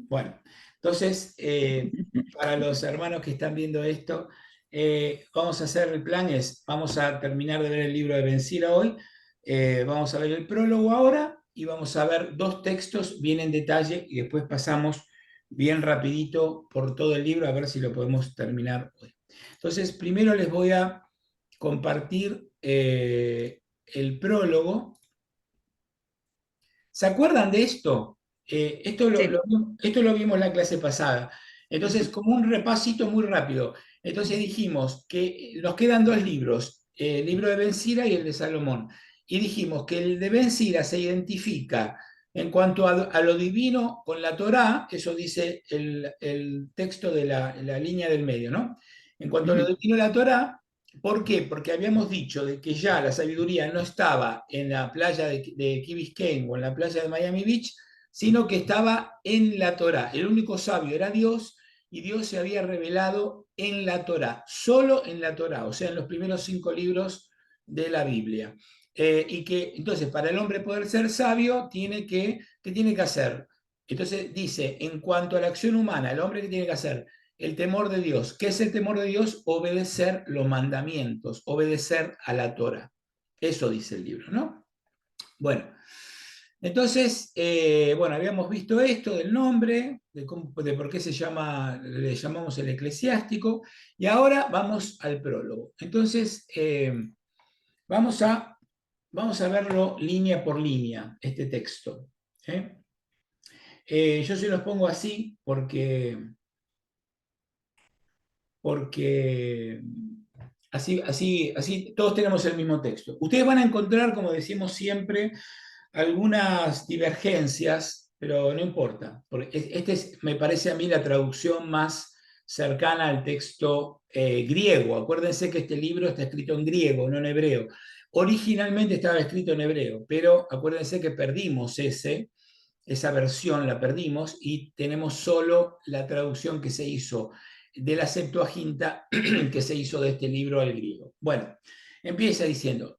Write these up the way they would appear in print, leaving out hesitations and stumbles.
Bueno, entonces, para los hermanos que están viendo esto, vamos a hacer el plan es, vamos a terminar de ver el libro de Ben Sira hoy, vamos a ver el prólogo ahora y vamos a ver dos textos bien en detalle y después pasamos bien rapidito por todo el libro a ver si lo podemos terminar hoy. Entonces, primero les voy a compartir el prólogo. ¿Se acuerdan de esto? Sí. Esto lo vimos la clase pasada. Entonces, como un repasito muy rápido. Entonces dijimos que nos quedan dos libros, el libro de Ben Sira y el de Salomón. Y dijimos que el de Ben Sira se identifica en cuanto a lo divino con la Torá, eso dice el texto de la línea del medio, ¿no? En cuanto a lo Ujú. divino de la Torá, ¿por qué? Porque habíamos dicho de que ya la sabiduría no estaba en la playa de Key Biscayne o en la playa de Miami Beach, sino que estaba en la Torá. El único sabio era Dios y Dios se había revelado en la Torá, solo en la Torá, o sea, en los primeros 5 libros de la Biblia. Y que entonces para el hombre poder ser sabio, ¿qué tiene que hacer? Entonces dice, en cuanto a la acción humana, el hombre ¿qué tiene que hacer? El temor de Dios. ¿Qué es el temor de Dios? Obedecer los mandamientos, obedecer a la Torah. Eso dice el libro, ¿no? Bueno, entonces, bueno, habíamos visto esto del nombre, de por qué le llamamos el eclesiástico, y ahora vamos al prólogo. Entonces, vamos a, vamos a verlo línea por línea, este texto. ¿eh? Yo se los pongo así porque así todos tenemos el mismo texto. Ustedes van a encontrar, como decimos siempre, algunas divergencias, pero no importa, porque me parece a mí la traducción más cercana al texto griego. Acuérdense que este libro está escrito en griego, no en hebreo. Originalmente estaba escrito en hebreo, pero acuérdense que perdimos esa versión, la perdimos y tenemos solo la traducción que se hizo de la Septuaginta que se hizo de este libro al griego. Bueno, empieza diciendo,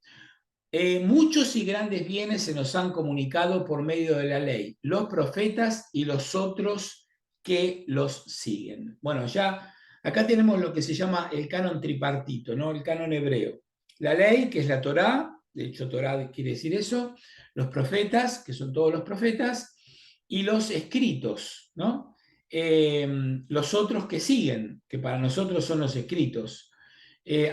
muchos y grandes bienes se nos han comunicado por medio de la ley, los profetas y los otros que los siguen. Bueno, ya acá tenemos lo que se llama el canon tripartito, ¿no? El canon hebreo. La ley, que es la Torá, de hecho Torá quiere decir eso, los profetas, que son todos los profetas, y los escritos, ¿no? Los otros que siguen, que para nosotros son los escritos.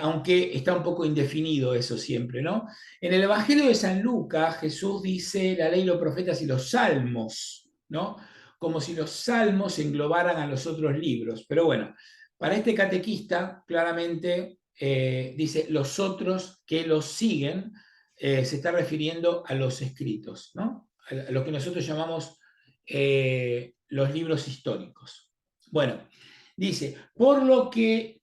Aunque está un poco indefinido eso siempre, ¿no? En el Evangelio de San Lucas, Jesús dice la ley, los profetas y los salmos, ¿no? Como si los salmos englobaran a los otros libros. Pero bueno, para este catequista, claramente dice los otros que los siguen, se está refiriendo a los escritos, ¿no? A lo que nosotros llamamos los libros históricos. Bueno, dice, por los que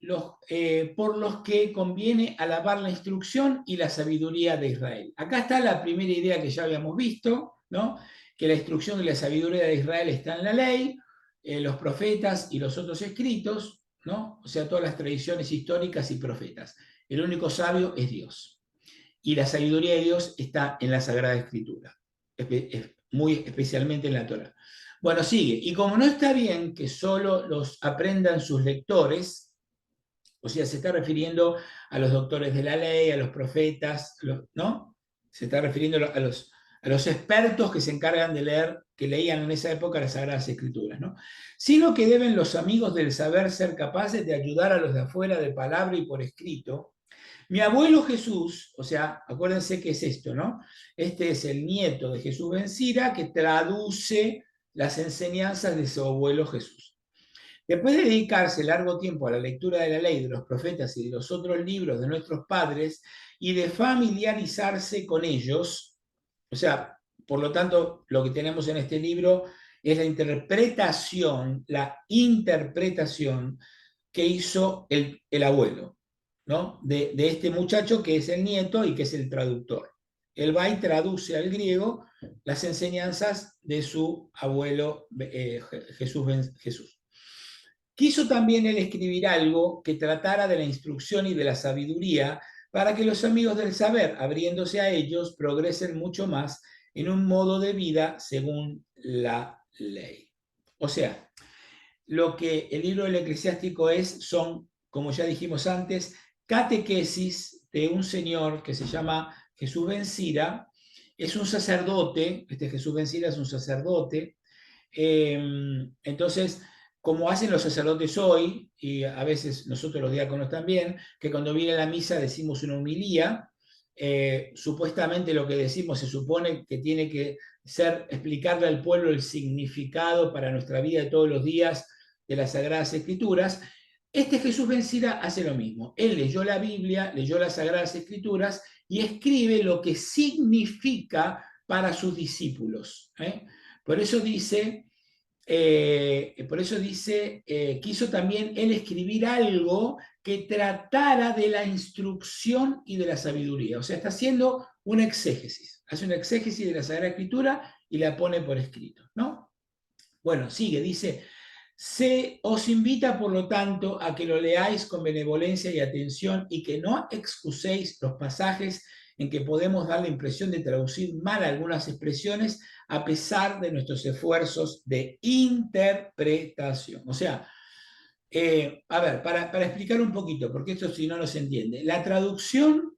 conviene alabar la instrucción y la sabiduría de Israel. Acá está la primera idea que ya habíamos visto, ¿no? Que la instrucción y la sabiduría de Israel está en la ley, los profetas y los otros escritos, ¿no? O sea, todas las tradiciones históricas y profetas. El único sabio es Dios. Y la sabiduría de Dios está en la Sagrada Escritura, muy especialmente en la Torah. Bueno, sigue. Y como no está bien que solo los aprendan sus lectores, o sea, se está refiriendo a los doctores de la ley, a los profetas, ¿no? Se está refiriendo a los expertos que se encargan de leer, que leían en esa época las Sagradas Escrituras, ¿no? Sino que deben los amigos del saber ser capaces de ayudar a los de afuera de palabra y por escrito. Mi abuelo Jesús, o sea, acuérdense que es esto, ¿no? Este es el nieto de Jesús Ben Sira que traduce las enseñanzas de su abuelo Jesús. Después de dedicarse largo tiempo a la lectura de la ley, de los profetas y de los otros libros de nuestros padres y de familiarizarse con ellos, o sea, por lo tanto, lo que tenemos en este libro es la interpretación que hizo el abuelo, ¿no? De este muchacho que es el nieto y que es el traductor. Él va y traduce al griego las enseñanzas de su abuelo Jesús. Quiso también él escribir algo que tratara de la instrucción y de la sabiduría para que los amigos del saber, abriéndose a ellos, progresen mucho más en un modo de vida según la ley. O sea, lo que el libro del Eclesiástico son, como ya dijimos antes, catequesis de un señor que se llama Jesús ben Sira. Es un sacerdote, este Jesús ben Sira es un sacerdote. Entonces, como hacen los sacerdotes hoy, y a veces nosotros los diáconos también, que cuando viene la misa decimos una homilía, supuestamente lo que decimos se supone que tiene que ser explicarle al pueblo el significado para nuestra vida de todos los días de las Sagradas Escrituras. Este Jesús ben Sira hace lo mismo. Él leyó la Biblia, leyó las Sagradas Escrituras y escribe lo que significa para sus discípulos. Por eso dice, quiso también él escribir algo que tratara de la instrucción y de la sabiduría. O sea, está haciendo una exégesis. Hace una exégesis de la Sagrada Escritura y la pone por escrito, ¿no? Bueno, sigue, dice, se os invita, por lo tanto, a que lo leáis con benevolencia y atención y que no excuséis los pasajes en que podemos dar la impresión de traducir mal algunas expresiones a pesar de nuestros esfuerzos de interpretación. O sea, a ver, para explicar un poquito, porque esto si no, no se entiende. La traducción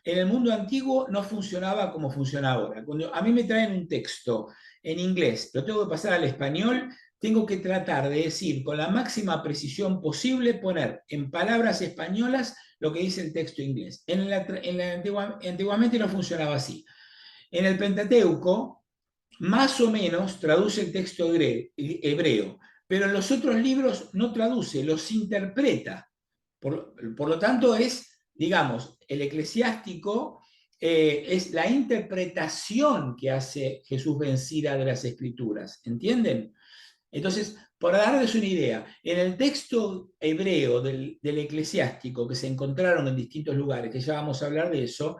en el mundo antiguo no funcionaba como funciona ahora. Cuando a mí me traen un texto en inglés, lo tengo que pasar al español, tengo que tratar de decir con la máxima precisión posible, poner en palabras españolas lo que dice el texto inglés. Antiguamente no funcionaba así. En el Pentateuco, más o menos traduce el texto hebreo, pero en los otros libros no traduce, los interpreta. Por lo tanto, digamos, el eclesiástico es la interpretación que hace Jesús ben Sira de las Escrituras, ¿entienden? Entonces, para darles una idea, en el texto hebreo del eclesiástico que se encontraron en distintos lugares, que ya vamos a hablar de eso,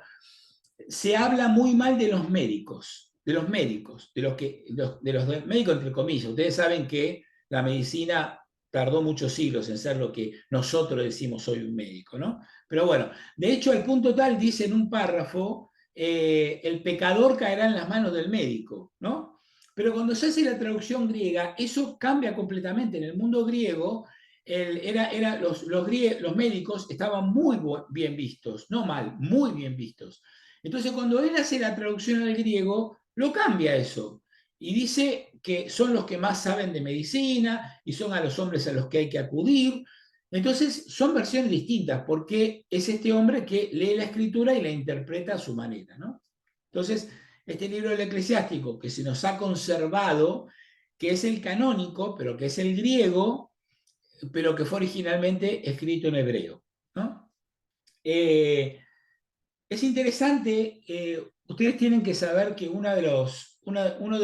se habla muy mal de los médicos, de los médicos, de los médicos entre comillas. Ustedes saben que la medicina tardó muchos siglos en ser lo que nosotros decimos hoy un médico, ¿no? Pero bueno, de hecho al punto tal dice en un párrafo, el pecador caerá en las manos del médico, ¿no? Pero cuando se hace la traducción griega, eso cambia completamente. En el mundo griego, los médicos estaban muy bien vistos, no mal, muy bien vistos. Entonces, cuando él hace la traducción al griego, lo cambia eso. Y dice que son los que más saben de medicina y son a los hombres a los que hay que acudir. Entonces, son versiones distintas, porque es este hombre que lee la escritura y la interpreta a su manera, ¿no? Entonces, este libro del Eclesiástico, que se nos ha conservado, que es el canónico, pero que es el griego, pero que fue originalmente escrito en hebreo, ¿no? Es interesante, ustedes tienen que saber que uno de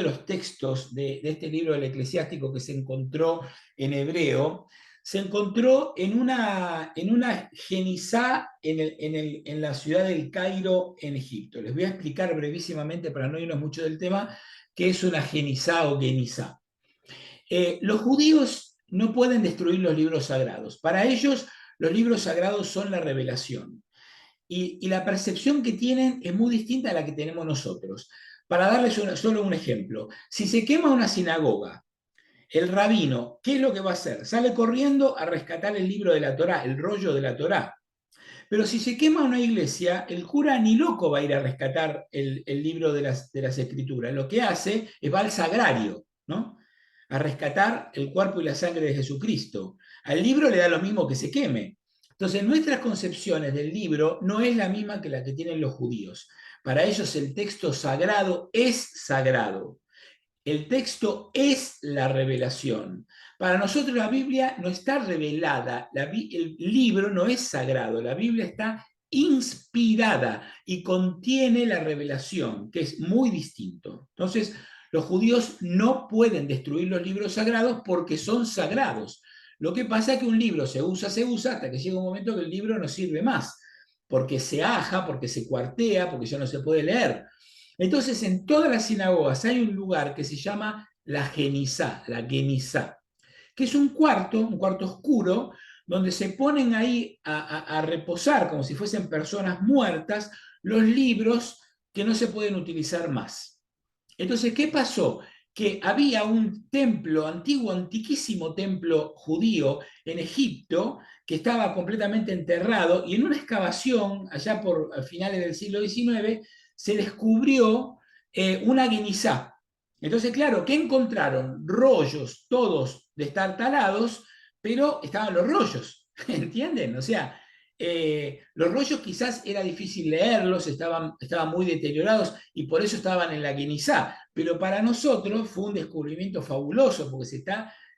los textos de este libro del Eclesiástico que se encontró en hebreo, se encontró en una genizá en la ciudad del Cairo, en Egipto. Les voy a explicar brevísimamente, para no irnos mucho del tema, qué es una genizá o genizá. Los judíos no pueden destruir los libros sagrados. Para ellos, los libros sagrados son la revelación. Y la percepción que tienen es muy distinta a la que tenemos nosotros. Para darles solo un ejemplo, si se quema una sinagoga, el rabino, ¿qué es lo que va a hacer? Sale corriendo a rescatar el libro de la Torá, el rollo de la Torá. Pero si se quema una iglesia, el cura ni loco va a ir a rescatar el libro de las Escrituras. Lo que hace es va al sagrario, ¿no? A rescatar el cuerpo y la sangre de Jesucristo. Al libro le da lo mismo que se queme. Entonces, nuestras concepciones del libro no es la misma que la que tienen los judíos. Para ellos el texto sagrado es sagrado. El texto es la revelación. Para nosotros la Biblia no está revelada, el libro no es sagrado, la Biblia está inspirada y contiene la revelación, que es muy distinto. Entonces, los judíos no pueden destruir los libros sagrados porque son sagrados. Lo que pasa es que un libro se usa, hasta que llega un momento que el libro no sirve más, porque se aja, porque se cuartea, porque ya no se puede leer. Entonces, en todas las sinagogas hay un lugar que se llama la Genizá, que es un cuarto oscuro, donde se ponen ahí a reposar, como si fuesen personas muertas, los libros que no se pueden utilizar más. Entonces, ¿qué pasó? que había un templo antiguo, antiquísimo templo judío en Egipto, que estaba completamente enterrado, y en una excavación, allá por finales del siglo XIX, se descubrió una guinizá. Entonces, claro, ¿qué encontraron? Rollos, todos destartalados, pero estaban los rollos, ¿entienden? O sea, los rollos quizás era difícil leerlos, estaban muy deteriorados y por eso estaban en la guinizá, pero para nosotros fue un descubrimiento fabuloso, porque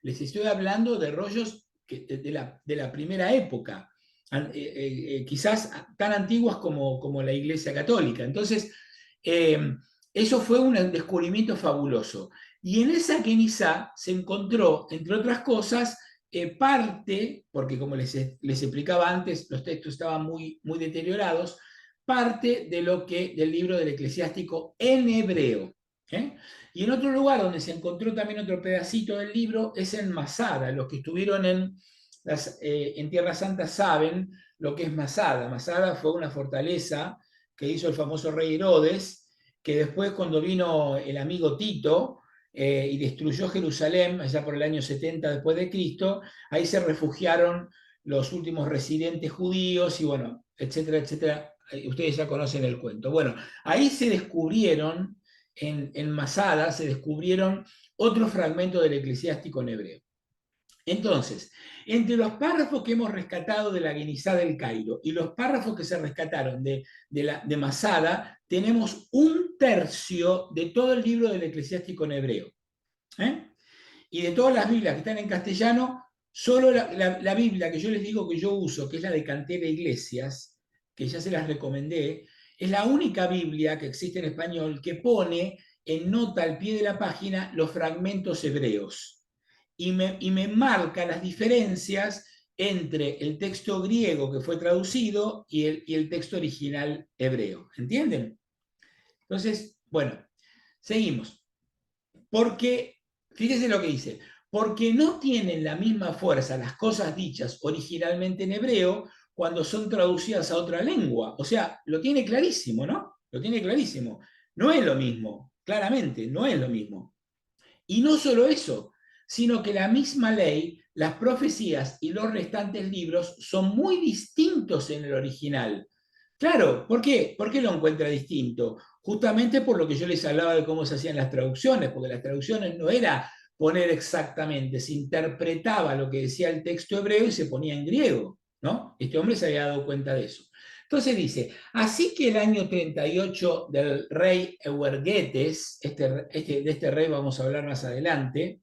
les estoy hablando de rollos de la primera época, quizás tan antiguas como la Iglesia Católica. Entonces, eso fue un descubrimiento fabuloso. Y en esa guinizá se encontró, entre otras cosas, parte, porque como les explicaba antes, los textos estaban muy deteriorados, parte del libro del eclesiástico en hebreo. ¿eh? Y en otro lugar donde se encontró también otro pedacito del libro es en Masada. Los que estuvieron en Tierra Santa saben lo que es Masada. Masada fue una fortaleza que hizo el famoso rey Herodes, que después cuando vino el amigo Tito, y destruyó Jerusalén allá por el año 70 después de Cristo, ahí se refugiaron los últimos residentes judíos y bueno, etcétera, etcétera. Ustedes ya conocen el cuento. Bueno, ahí se descubrieron, en Masada, se descubrieron otros fragmentos del eclesiástico en hebreo. Entonces, entre los párrafos que hemos rescatado de la Guinizá del Cairo y los párrafos que se rescataron de Masada, tenemos un tercio de todo el libro del eclesiástico en hebreo. ¿eh? Y de todas las Biblias que están en castellano, solo la Biblia que yo les digo que yo uso, que es la de Cantera Iglesias, que ya se las recomendé, es la única Biblia que existe en español que pone en nota al pie de la página los fragmentos hebreos y me marca las diferencias entre el texto griego que fue traducido y el texto original hebreo. ¿Entienden? Entonces, bueno, seguimos. Porque, fíjese lo que dice, porque no tienen la misma fuerza las cosas dichas originalmente en hebreo cuando son traducidas a otra lengua. O sea, lo tiene clarísimo, ¿no? Lo tiene clarísimo. No es lo mismo, claramente, no es lo mismo. Y no solo eso, sino que la misma ley, las profecías y los restantes libros son muy distintos en el original. Claro, ¿por qué? ¿Por qué lo encuentra distinto? Justamente por lo que yo les hablaba de cómo se hacían las traducciones, porque las traducciones no era poner exactamente, se interpretaba lo que decía el texto hebreo y se ponía en griego, ¿no? Este hombre se había dado cuenta de eso. Entonces dice, así que el año 38 del rey Euergetes, de este rey vamos a hablar más adelante,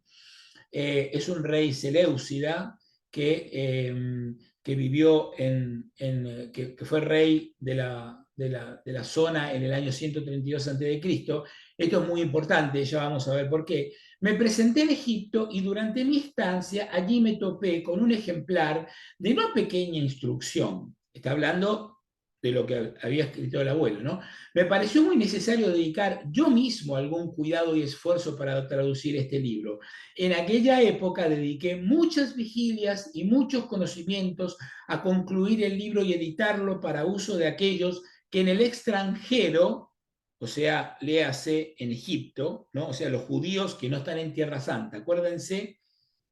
es un rey seleucida que vivió que fue rey de la zona en el año 132 a.C. Esto es muy importante, ya vamos a ver por qué. Me presenté en Egipto y durante mi estancia allí me topé con un ejemplar de una pequeña instrucción. Está hablando de lo que había escrito el abuelo, ¿no? Me pareció muy necesario dedicar yo mismo algún cuidado y esfuerzo para traducir este libro. En aquella época dediqué muchas vigilias y muchos conocimientos a concluir el libro y editarlo para uso de aquellos que en el extranjero, o sea, léase en Egipto, ¿no? O sea, los judíos que no están en Tierra Santa. Acuérdense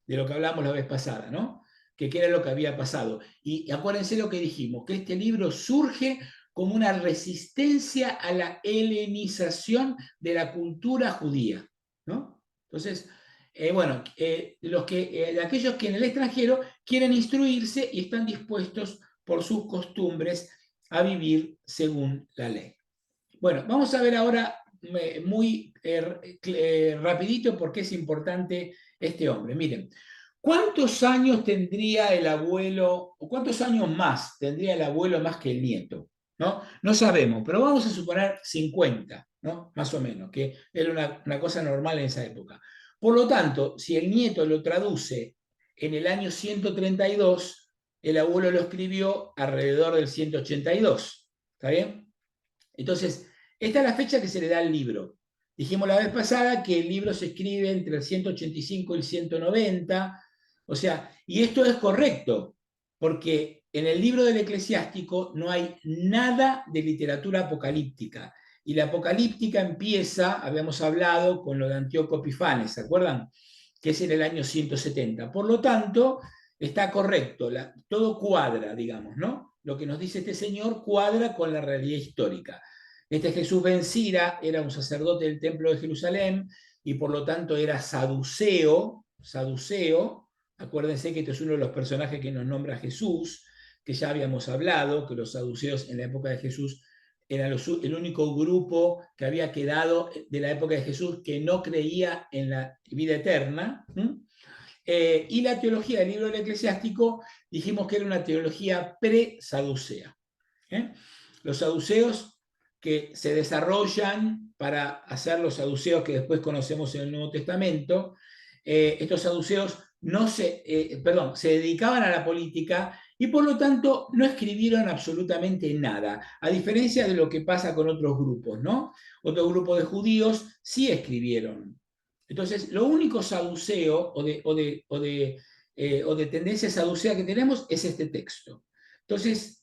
de lo que hablamos la vez pasada, ¿no? Que qué era lo que había pasado. Y acuérdense lo que dijimos, que este libro surge como una resistencia a la helenización de la cultura judía, ¿no? Entonces, bueno, de aquellos que en el extranjero quieren instruirse y están dispuestos por sus costumbres a vivir según la ley. Bueno, vamos a ver ahora muy rapidito por qué es importante este hombre. Miren, ¿cuántos años tendría el abuelo, o cuántos años más tendría el abuelo más que el nieto? ¿No? No sabemos, pero vamos a suponer 50, ¿no? Más o menos, que era una cosa normal en esa época. Por lo tanto, si el nieto lo traduce en el año 132, el abuelo lo escribió alrededor del 182. ¿Está bien? Entonces, esta es la fecha que se le da al libro. Dijimos la vez pasada que el libro se escribe entre el 185 y el 190, o sea, y esto es correcto, porque en el libro del eclesiástico no hay nada de literatura apocalíptica. y la apocalíptica empieza, habíamos hablado, con lo de Antíoco Epifanes, ¿se acuerdan? Que es en el año 170. Por lo tanto, está correcto, todo cuadra, digamos, ¿no? Lo que nos dice este señor cuadra con la realidad histórica. Este Jesús ben Sira era un sacerdote del templo de Jerusalén y por lo tanto era saduceo, acuérdense que este es uno de los personajes que nos nombra Jesús, que ya habíamos hablado, que los saduceos en la época de Jesús eran el único grupo que había quedado de la época de Jesús que no creía en la vida eterna. Y la teología del libro del Eclesiástico dijimos que era una teología pre-saducea. Los saduceos que se desarrollan para hacer los saduceos que después conocemos en el Nuevo Testamento, estos saduceos se dedicaban a la política y por lo tanto no escribieron absolutamente nada, a diferencia de lo que pasa con otros grupos, ¿no? Otro grupo de judíos sí escribieron. Entonces, lo único saduceo o de tendencia saducea que tenemos es este texto. Entonces,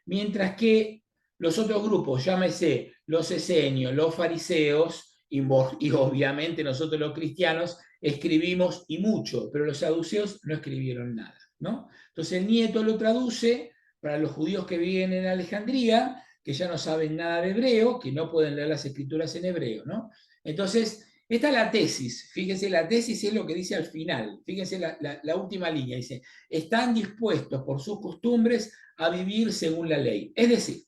mientras que los otros grupos, llámese los esenios, los fariseos, y obviamente nosotros los cristianos, escribimos y mucho, pero los saduceos no escribieron nada, ¿no? Entonces el nieto lo traduce para los judíos que viven en Alejandría, que ya no saben nada de hebreo, que no pueden leer las escrituras en hebreo, ¿no? Entonces, esta es la tesis, fíjense, la tesis es lo que dice al final, fíjense la última línea, dice, están dispuestos por sus costumbres a vivir según la ley. Es decir,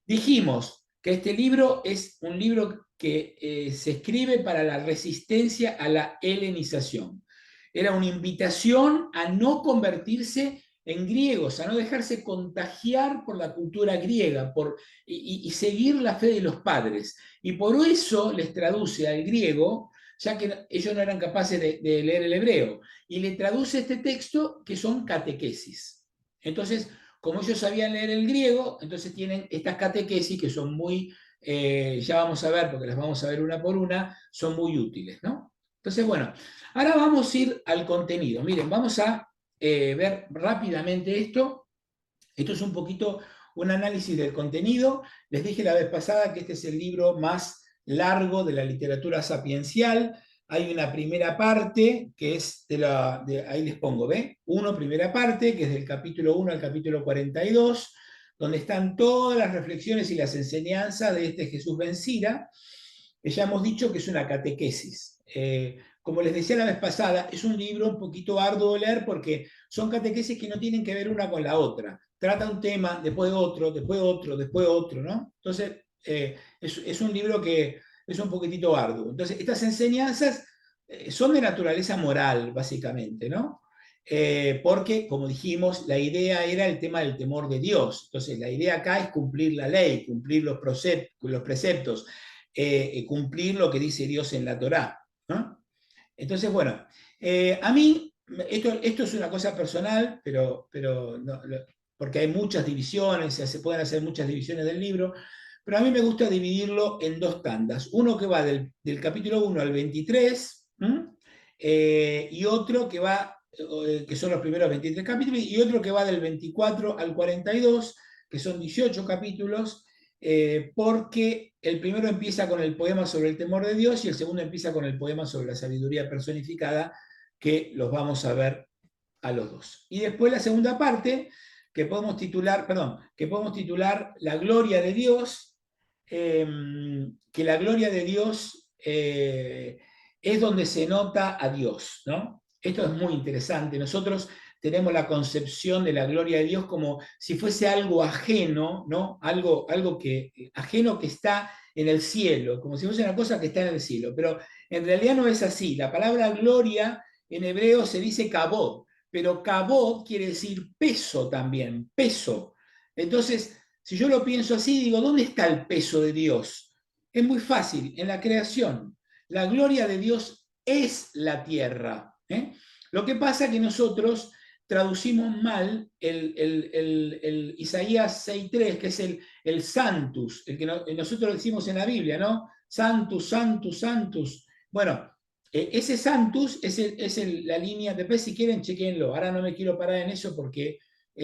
dijimos que este libro es un libro que se escribe para la resistencia a la helenización. Era una invitación a no convertirse en griegos, a no dejarse contagiar por la cultura griega y seguir la fe de los padres. Y por eso les traduce al griego, ya que ellos no eran capaces de leer el hebreo, y le traduce este texto que son catequesis. Entonces, como ellos sabían leer el griego, entonces tienen estas catequesis que son muy, ya vamos a ver, porque las vamos a ver una por una, son muy útiles, ¿no? Entonces, bueno, ahora vamos a ir al contenido. Miren, vamos a ver rápidamente esto. Esto es un poquito un análisis del contenido. Les dije la vez pasada que este es el libro más largo de la literatura sapiencial. Hay una primera parte que es ahí les pongo, ¿ve? Primera parte, que es del capítulo 1 al capítulo 42, donde están todas las reflexiones y las enseñanzas de este Jesús ben Sira, que ya hemos dicho que es una catequesis. Como les decía la vez pasada, es un libro un poquito arduo de leer porque son catequesis que no tienen que ver una con la otra. Trata un tema, después otro, después otro, después otro, ¿no? Entonces, es un libro que es un poquitito arduo. Entonces, estas enseñanzas son de naturaleza moral, básicamente, ¿no? Porque, como dijimos, la idea era el tema del temor de Dios. Entonces, la idea acá es cumplir la ley, cumplir los preceptos, cumplir lo que dice Dios en la Torá, ¿no? Entonces, bueno, a mí, esto es una cosa personal, pero no, porque hay muchas divisiones, se pueden hacer muchas divisiones del libro, pero a mí me gusta dividirlo en dos tandas. Uno que va del capítulo 1 al 23, y otro que va, que son los primeros 23 capítulos, y otro que va del 24 al 42, que son 18 capítulos, porque el primero empieza con el poema sobre el temor de Dios y el segundo empieza con el poema sobre la sabiduría personificada, que los vamos a ver a los dos. Y después la segunda parte, que podemos titular La gloria de Dios, que la gloria de Dios es donde se nota a Dios, ¿no? Esto es muy interesante. Nosotros tenemos la concepción de la gloria de Dios como si fuese algo ajeno, ¿no? Algo ajeno que está en el cielo, como si fuese una cosa que está en el cielo, pero en realidad no es así. La palabra gloria en hebreo se dice kabod, pero kabod quiere decir peso también, peso. Entonces, si yo lo pienso así, digo, ¿dónde está el peso de Dios? Es muy fácil, en la creación. La gloria de Dios es la tierra. Lo que pasa es que nosotros traducimos mal el Isaías 6.3, que es el Santus, el que nosotros decimos en la Biblia, ¿no? Santus, Santus, Santus. Bueno, ese Santus es la línea, después si quieren chequenlo, ahora no me quiero parar en eso porque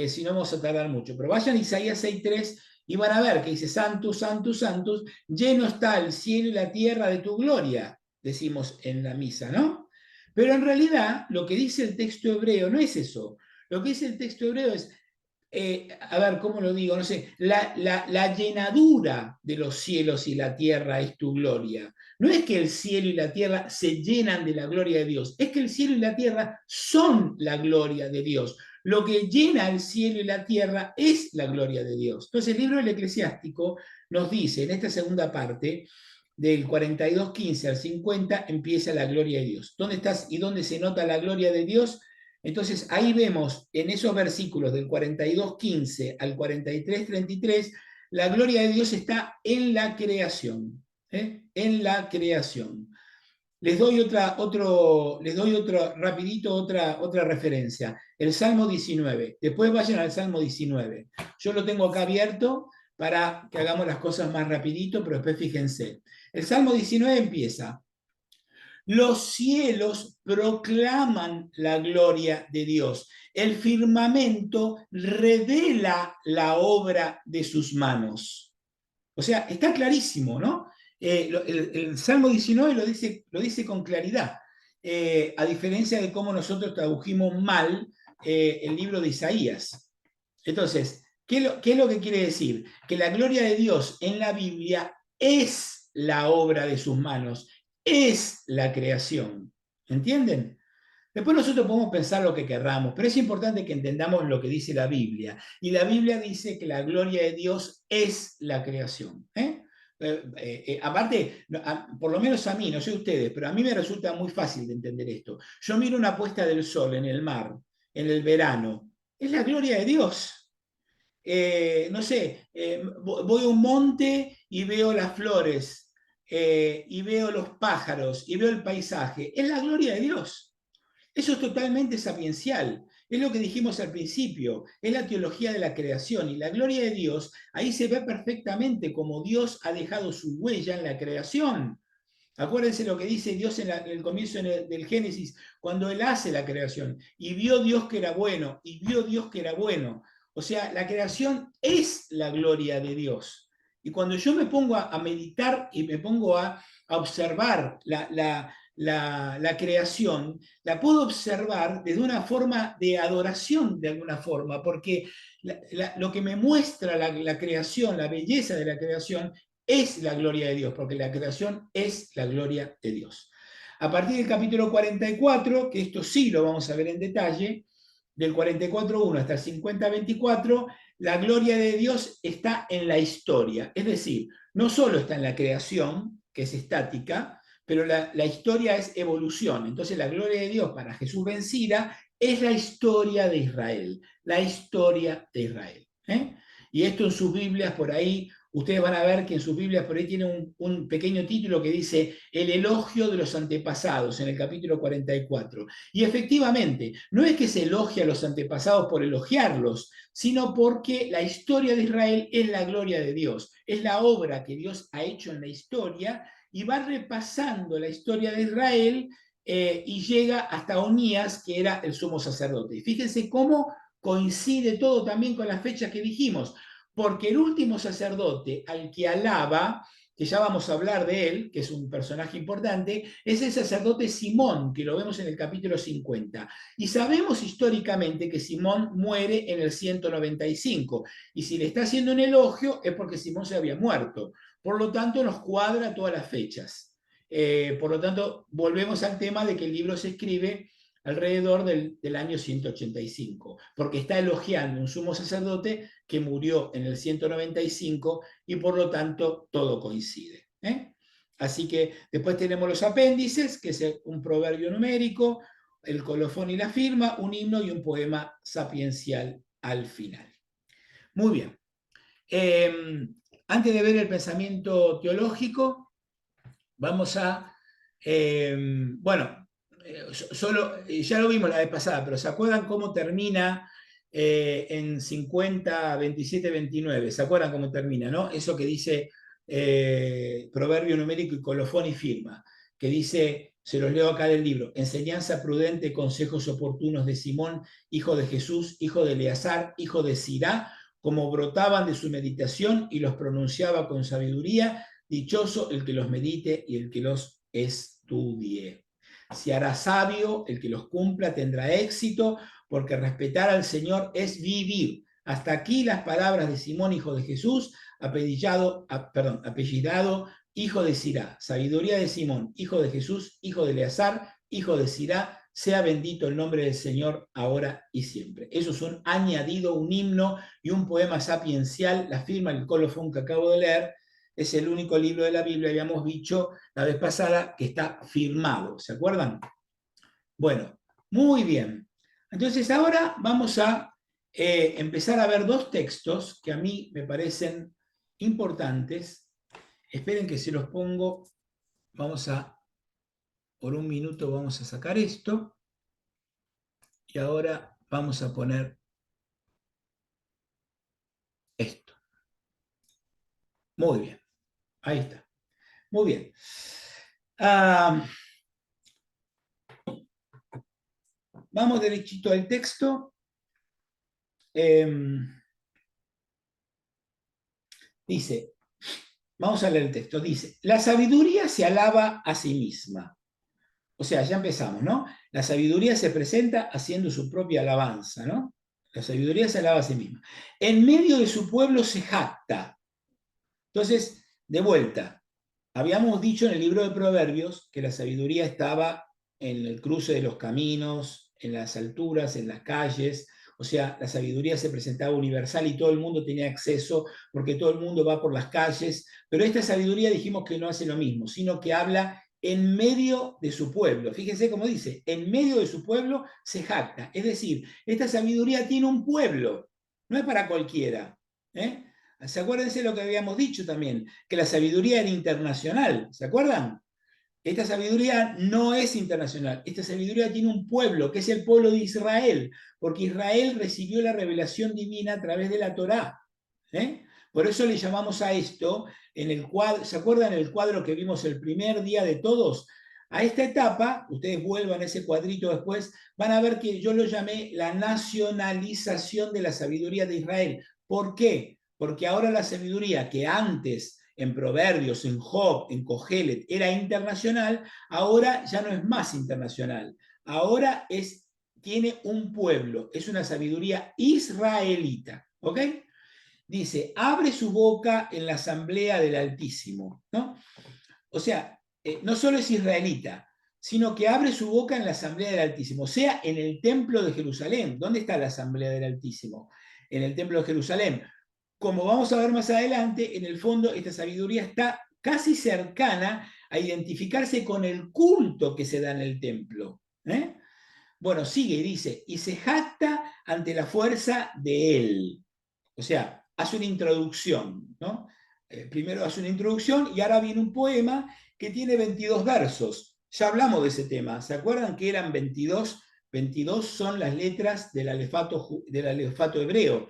si no vamos a tardar mucho, pero vayan a Isaías 6.3 y van a ver que dice, Santos, Santos, Santos, lleno está el cielo y la tierra de tu gloria, decimos en la misa, ¿no? Pero en realidad lo que dice el texto hebreo no es eso. Lo que dice el texto hebreo es, a ver, ¿cómo lo digo? No sé, la llenadura de los cielos y la tierra es tu gloria. No es que el cielo y la tierra se llenan de la gloria de Dios, es que el cielo y la tierra son la gloria de Dios. Lo que llena el cielo y la tierra es la gloria de Dios. Entonces el libro del Eclesiástico nos dice, en esta segunda parte, del 42:15 al 50, empieza la gloria de Dios. ¿Dónde estás y dónde se nota la gloria de Dios? Entonces ahí vemos en esos versículos del 42:15 al 43:33, la gloria de Dios está en la creación. En la creación. Les doy rapidito otra referencia. El Salmo 19. Después vayan al Salmo 19. Yo lo tengo acá abierto para que hagamos las cosas más rapidito, pero después fíjense. El Salmo 19 empieza. Los cielos proclaman la gloria de Dios. El firmamento revela la obra de sus manos. O sea, está clarísimo, ¿no? El Salmo 19 lo dice con claridad, a diferencia de cómo nosotros tradujimos mal el libro de Isaías. Entonces, ¿qué es lo que quiere decir? Que la gloria de Dios en la Biblia es la obra de sus manos, es la creación. ¿Entienden? Después nosotros podemos pensar lo que querramos, pero es importante que entendamos lo que dice la Biblia. Y la Biblia dice que la gloria de Dios es la creación. Aparte, por lo menos a mí, no sé ustedes, pero a mí me resulta muy fácil de entender esto. Yo miro una puesta del sol en el mar, en el verano. Es la gloria de Dios. No sé, voy a un monte y veo las flores, y veo los pájaros, y veo el paisaje. Es la gloria de Dios. Eso es totalmente sapiencial. Es lo que dijimos al principio, es la teología de la creación y la gloria de Dios, ahí se ve perfectamente cómo Dios ha dejado su huella en la creación. Acuérdense lo que dice Dios en el comienzo del Génesis, cuando Él hace la creación. Y vio Dios que era bueno, y vio Dios que era bueno. O sea, la creación es la gloria de Dios. Y cuando yo me pongo a meditar y me pongo a observar la creación, la puedo observar desde una forma de adoración, de alguna forma, porque lo que me muestra la creación, la belleza de la creación, es la gloria de Dios, porque la creación es la gloria de Dios. A partir del capítulo 44, que esto sí lo vamos a ver en detalle, del 44:1 hasta el 50:24, la gloria de Dios está en la historia. Es decir, no solo está en la creación, que es estática, pero la historia es evolución. Entonces la gloria de Dios para Jesús vencida es la historia de Israel. La historia de Israel. Y esto en sus Biblias por ahí, ustedes van a ver que en sus Biblias por ahí tiene un pequeño título que dice El elogio de los antepasados, en el capítulo 44. Y efectivamente, no es que se elogie a los antepasados por elogiarlos, sino porque la historia de Israel es la gloria de Dios, es la obra que Dios ha hecho en la historia y va repasando la historia de Israel, y llega hasta Onías, que era el sumo sacerdote. Y fíjense cómo coincide todo también con las fechas que dijimos, porque el último sacerdote al que alaba, que ya vamos a hablar de él, que es un personaje importante, es el sacerdote Simón, que lo vemos en el capítulo 50. Y sabemos históricamente que Simón muere en el 195, y si le está haciendo un elogio es porque Simón se había muerto. Por lo tanto, nos cuadra todas las fechas. Por lo tanto, volvemos al tema de que el libro se escribe alrededor del año 185, porque está elogiando un sumo sacerdote que murió en el 195 y por lo tanto todo coincide. Así que después tenemos los apéndices, que es un proverbio numérico, el colofón y la firma, un himno y un poema sapiencial al final. Muy bien. Antes de ver el pensamiento teológico, vamos a, bueno, ya lo vimos la vez pasada, pero ¿se acuerdan cómo termina en 50, 27, 29? ¿Se acuerdan cómo termina, no? Eso que dice proverbio numérico y colofón y firma, que dice, se los leo acá del libro, enseñanza prudente, consejos oportunos de Simón, hijo de Jesús, hijo de Eleazar, hijo de Sirá, como brotaban de su meditación y los pronunciaba con sabiduría. Dichoso el que los medite y el que los estudie. Se hará sabio, el que los cumpla tendrá éxito, porque respetar al Señor es vivir. Hasta aquí las palabras de Simón, hijo de Jesús, apellidado hijo de Sirá. Sabiduría de Simón, hijo de Jesús, hijo de Eleazar, hijo de Sirá. Sea bendito el nombre del Señor ahora y siempre. Eso es un añadido, un himno y un poema sapiencial. La firma el colofón que acabo de leer. Es el único libro de la Biblia, habíamos dicho la vez pasada, que está firmado. ¿Se acuerdan? Bueno, muy bien. Entonces ahora vamos a empezar a ver dos textos que a mí me parecen importantes. Esperen que se los pongo. Por un minuto vamos a sacar esto. Y ahora vamos a poner esto. Muy bien. Ahí está. Muy bien. Vamos derechito al texto. Dice, vamos a leer el texto. Dice, la sabiduría se alaba a sí misma. O sea, ya empezamos, ¿no? La sabiduría se presenta haciendo su propia alabanza, ¿no? La sabiduría se alaba a sí misma. En medio de su pueblo se jacta. Entonces, de vuelta, habíamos dicho en el libro de Proverbios que la sabiduría estaba en el cruce de los caminos, en las alturas, en las calles. O sea, la sabiduría se presentaba universal y todo el mundo tenía acceso porque todo el mundo va por las calles. Pero esta sabiduría dijimos que no hace lo mismo, sino que habla en medio de su pueblo. Fíjense cómo dice, en medio de su pueblo se jacta. Es decir, esta sabiduría tiene un pueblo, no es para cualquiera. ¿Eh? ¿Se acuérdense lo que habíamos dicho también? Que la sabiduría era internacional. ¿Se acuerdan? Esta sabiduría no es internacional. Esta sabiduría tiene un pueblo, que es el pueblo de Israel, porque Israel recibió la revelación divina a través de la Torá. ¿Eh? Por eso le llamamos a esto, en el cuadro, ¿se acuerdan el cuadro que vimos el primer día de todos? A esta etapa, ustedes vuelvan a ese cuadrito después, van a ver que yo lo llamé la nacionalización de la sabiduría de Israel. ¿Por qué? Porque ahora la sabiduría que antes en Proverbios, en Job, en Cogelet era internacional, ahora ya no es más internacional. Ahora tiene un pueblo, es una sabiduría israelita. ¿Ok? Dice, abre su boca en la asamblea del Altísimo, ¿no? O sea, no solo es israelita, sino que abre su boca en la asamblea del Altísimo, o sea, en el templo de Jerusalén. ¿Dónde está la asamblea del Altísimo? En el templo de Jerusalén. Como vamos a ver más adelante, en el fondo esta sabiduría está casi cercana a identificarse con el culto que se da en el templo. ¿Eh? Bueno, sigue y dice, y se jacta ante la fuerza de él. O sea, hace una introducción, ¿no? Primero hace una introducción y ahora viene un poema que tiene 22 versos. Ya hablamos de ese tema. ¿Se acuerdan que eran 22? 22 son las letras del alefato hebreo.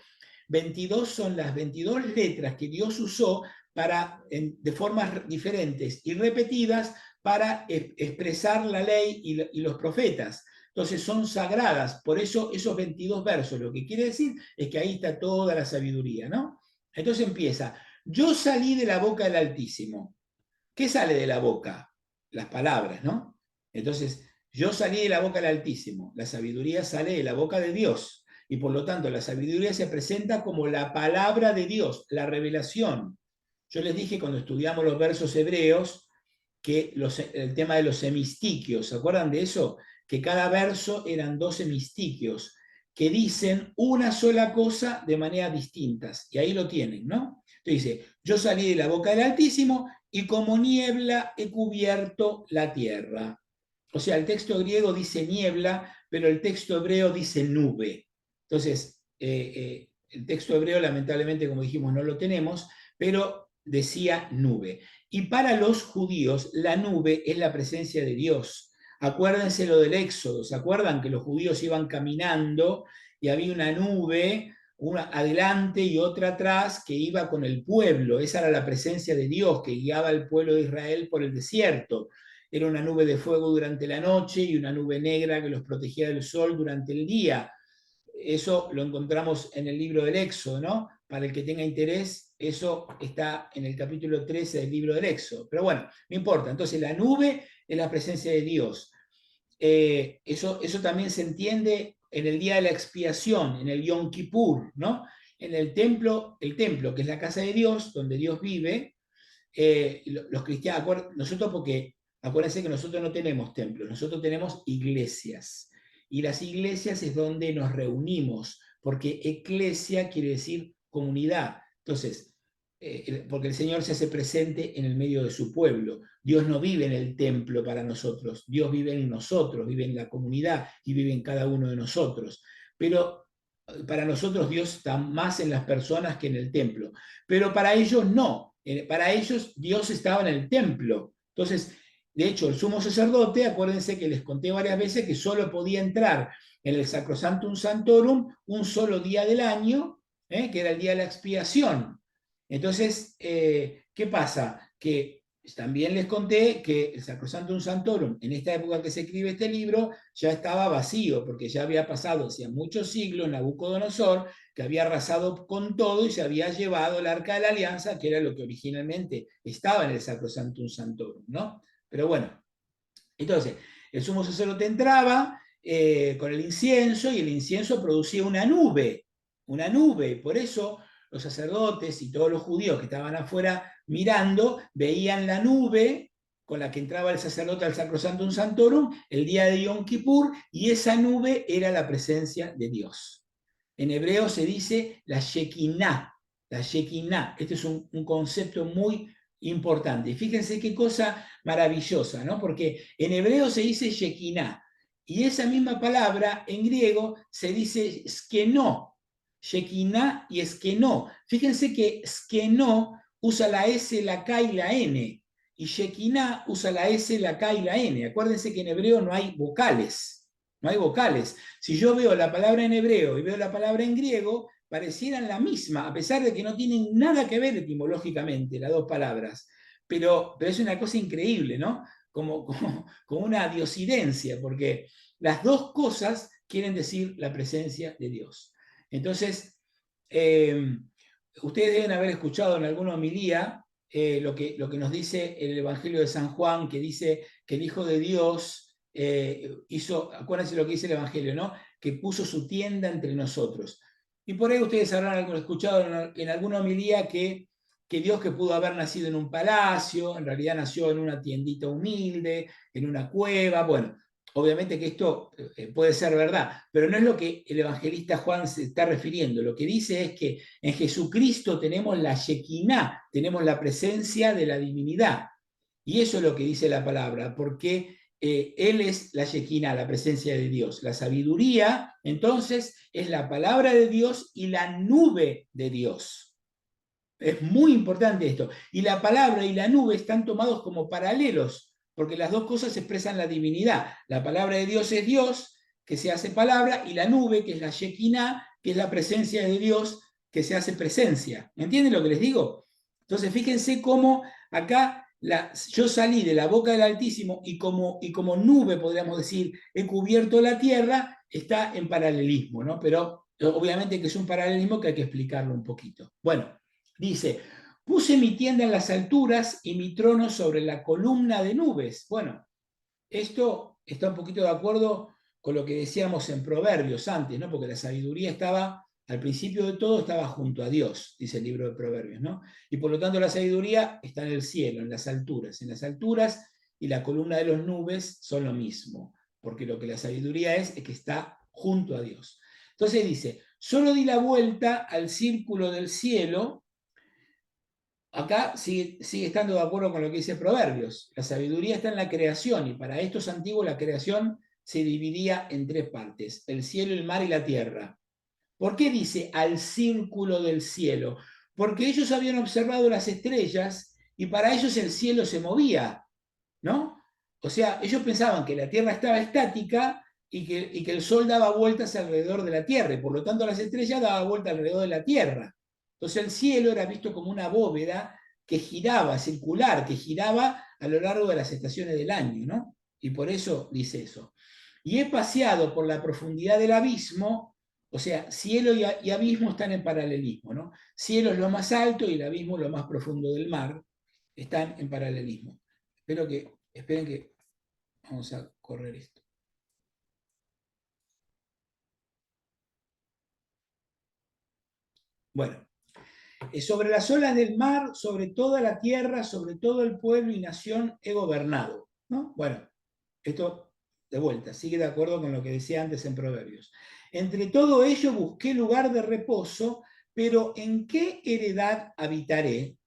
22 son las 22 letras que Dios usó de formas diferentes y repetidas para expresar la ley y los profetas. Entonces son sagradas, por eso esos 22 versos, lo que quiere decir es que ahí está toda la sabiduría, ¿no? Entonces empieza, yo salí de la boca del Altísimo. ¿Qué sale de la boca? Las palabras, ¿no? Entonces, yo salí de la boca del Altísimo, la sabiduría sale de la boca de Dios, y por lo tanto la sabiduría se presenta como la palabra de Dios, la revelación. Yo les dije cuando estudiamos los versos hebreos que el tema de los hemistiquios, ¿se acuerdan de eso? Que cada verso eran 2 hemistiquios que dicen una sola cosa de maneras distintas. Y ahí lo tienen, ¿no? Entonces dice, yo salí de la boca del Altísimo y como niebla he cubierto la tierra. O sea, el texto griego dice niebla, pero el texto hebreo dice nube. Entonces, el texto hebreo lamentablemente, como dijimos, no lo tenemos, pero decía nube. Y para los judíos, la nube es la presencia de Dios. Acuérdense lo del Éxodo, ¿se acuerdan que los judíos iban caminando y había una nube, una adelante y otra atrás, que iba con el pueblo? Esa era la presencia de Dios que guiaba al pueblo de Israel por el desierto. Era una nube de fuego durante la noche y una nube negra que los protegía del sol durante el día. Eso lo encontramos en el libro del Éxodo, ¿no? para el que tenga interés, eso está en el capítulo 13 del libro del Éxodo. Pero bueno, no importa. Entonces la nube es la presencia de Dios. Eso también se entiende en el día de la expiación, en el Yom Kippur, ¿no? En el templo, que es la casa de Dios, donde Dios vive, los cristianos, nosotros porque acuérdense que nosotros no tenemos templos, nosotros tenemos iglesias. Y las iglesias es donde nos reunimos, porque eclesia quiere decir comunidad. Entonces, porque el Señor se hace presente en el medio de su pueblo. Dios no vive en el templo para nosotros, Dios vive en nosotros, vive en la comunidad y vive en cada uno de nosotros. Pero para nosotros Dios está más en las personas que en el templo. Pero para ellos no. Para ellos Dios estaba en el templo. Entonces, de hecho, el sumo sacerdote, acuérdense que les conté varias veces que solo podía entrar en el Sacrosanctum Sanctorum un solo día del año, que era el día de la expiación. Entonces, ¿qué pasa? Que también les conté que el Sacrosanctum Sanctorum, en esta época que se escribe este libro, ya estaba vacío, porque ya había pasado hacía muchos siglos Nabucodonosor, que había arrasado con todo y se había llevado el Arca de la Alianza, que era lo que originalmente estaba en el Sacrosanctum Sanctorum, ¿no? Pero bueno, entonces, el sumo sacerdote entraba con el incienso y el incienso producía una nube, por eso los sacerdotes y todos los judíos que estaban afuera mirando veían la nube con la que entraba el sacerdote al Sacrosanctum Sanctorum el día de Yom Kippur, y esa nube era la presencia de Dios. En hebreo se dice la Shekinah, la Shekinah. Este es un concepto muy importante. Y fíjense qué cosa maravillosa, ¿no? Porque en hebreo se dice Shekinah, y esa misma palabra en griego se dice skeno, Shekinah y skeno. Fíjense que skeno usa la S, la K y la N, y Shekinah usa la S, la K y la N. Acuérdense que en hebreo no hay vocales. No hay vocales. Si yo veo la palabra en hebreo y veo la palabra en griego, parecieran la misma, a pesar de que no tienen nada que ver etimológicamente las dos palabras. Pero es una cosa increíble, ¿no? Como una diosidencia, porque las dos cosas quieren decir la presencia de Dios. Entonces, ustedes deben haber escuchado en alguna homilía lo que nos dice el Evangelio de San Juan, que dice que el Hijo de Dios acuérdense lo que dice el Evangelio, ¿no? Que puso su tienda entre nosotros. Y por ahí ustedes habrán escuchado en alguna homilía que Dios, que pudo haber nacido en un palacio, en realidad nació en una tiendita humilde, en una cueva. Bueno, obviamente que esto puede ser verdad, pero no es lo que el evangelista Juan se está refiriendo. Lo que dice es que en Jesucristo tenemos la Shekinah, tenemos la presencia de la divinidad. Y eso es lo que dice la palabra, porque Él es la Shekinah, la presencia de Dios. La sabiduría, entonces, es la palabra de Dios y la nube de Dios. Es muy importante esto. Y la palabra y la nube están tomados como paralelos, porque las dos cosas expresan la divinidad. La palabra de Dios es Dios, que se hace palabra, y la nube, que es la Shekinah, que es la presencia de Dios, que se hace presencia. ¿Entienden lo que les digo? Entonces, fíjense cómo acá yo salí de la boca del Altísimo y como nube, podríamos decir, he cubierto la tierra, está en paralelismo, ¿no? Pero obviamente que es un paralelismo que hay que explicarlo un poquito. Bueno, dice, puse mi tienda en las alturas y mi trono sobre la columna de nubes. Bueno, esto está un poquito de acuerdo con lo que decíamos en Proverbios antes, ¿no? Porque la sabiduría estaba, al principio de todo, estaba junto a Dios, dice el libro de Proverbios, ¿no? Y por lo tanto la sabiduría está en el cielo, en las alturas. En las alturas y la columna de las nubes son lo mismo, porque lo que la sabiduría es que está junto a Dios. Entonces dice, solo di la vuelta al círculo del cielo. Acá sigue estando de acuerdo con lo que dice Proverbios. La sabiduría está en la creación, y para estos antiguos la creación se dividía en tres partes: el cielo, el mar y la tierra. ¿Por qué dice al círculo del cielo? Porque ellos habían observado las estrellas y para ellos el cielo se movía, ¿no? O sea, ellos pensaban que la tierra estaba estática y que el sol daba vueltas alrededor de la tierra, y por lo tanto las estrellas daban vueltas alrededor de la tierra. Entonces el cielo era visto como una bóveda que giraba, circular, que giraba a lo largo de las estaciones del año, ¿no? Y por eso dice eso. Y he paseado por la profundidad del abismo, O sea, cielo y abismo están en paralelismo, ¿no? Cielo es lo más alto y el abismo es lo más profundo del mar. Están en paralelismo. Esperen que vamos a correr esto. Bueno, sobre las olas del mar, sobre toda la tierra, sobre todo el pueblo y nación he gobernado, ¿no? Bueno, esto de vuelta, sigue de acuerdo con lo que decía antes en Proverbios. Entre todo ello busqué lugar de reposo, pero ¿en qué heredad habitaré?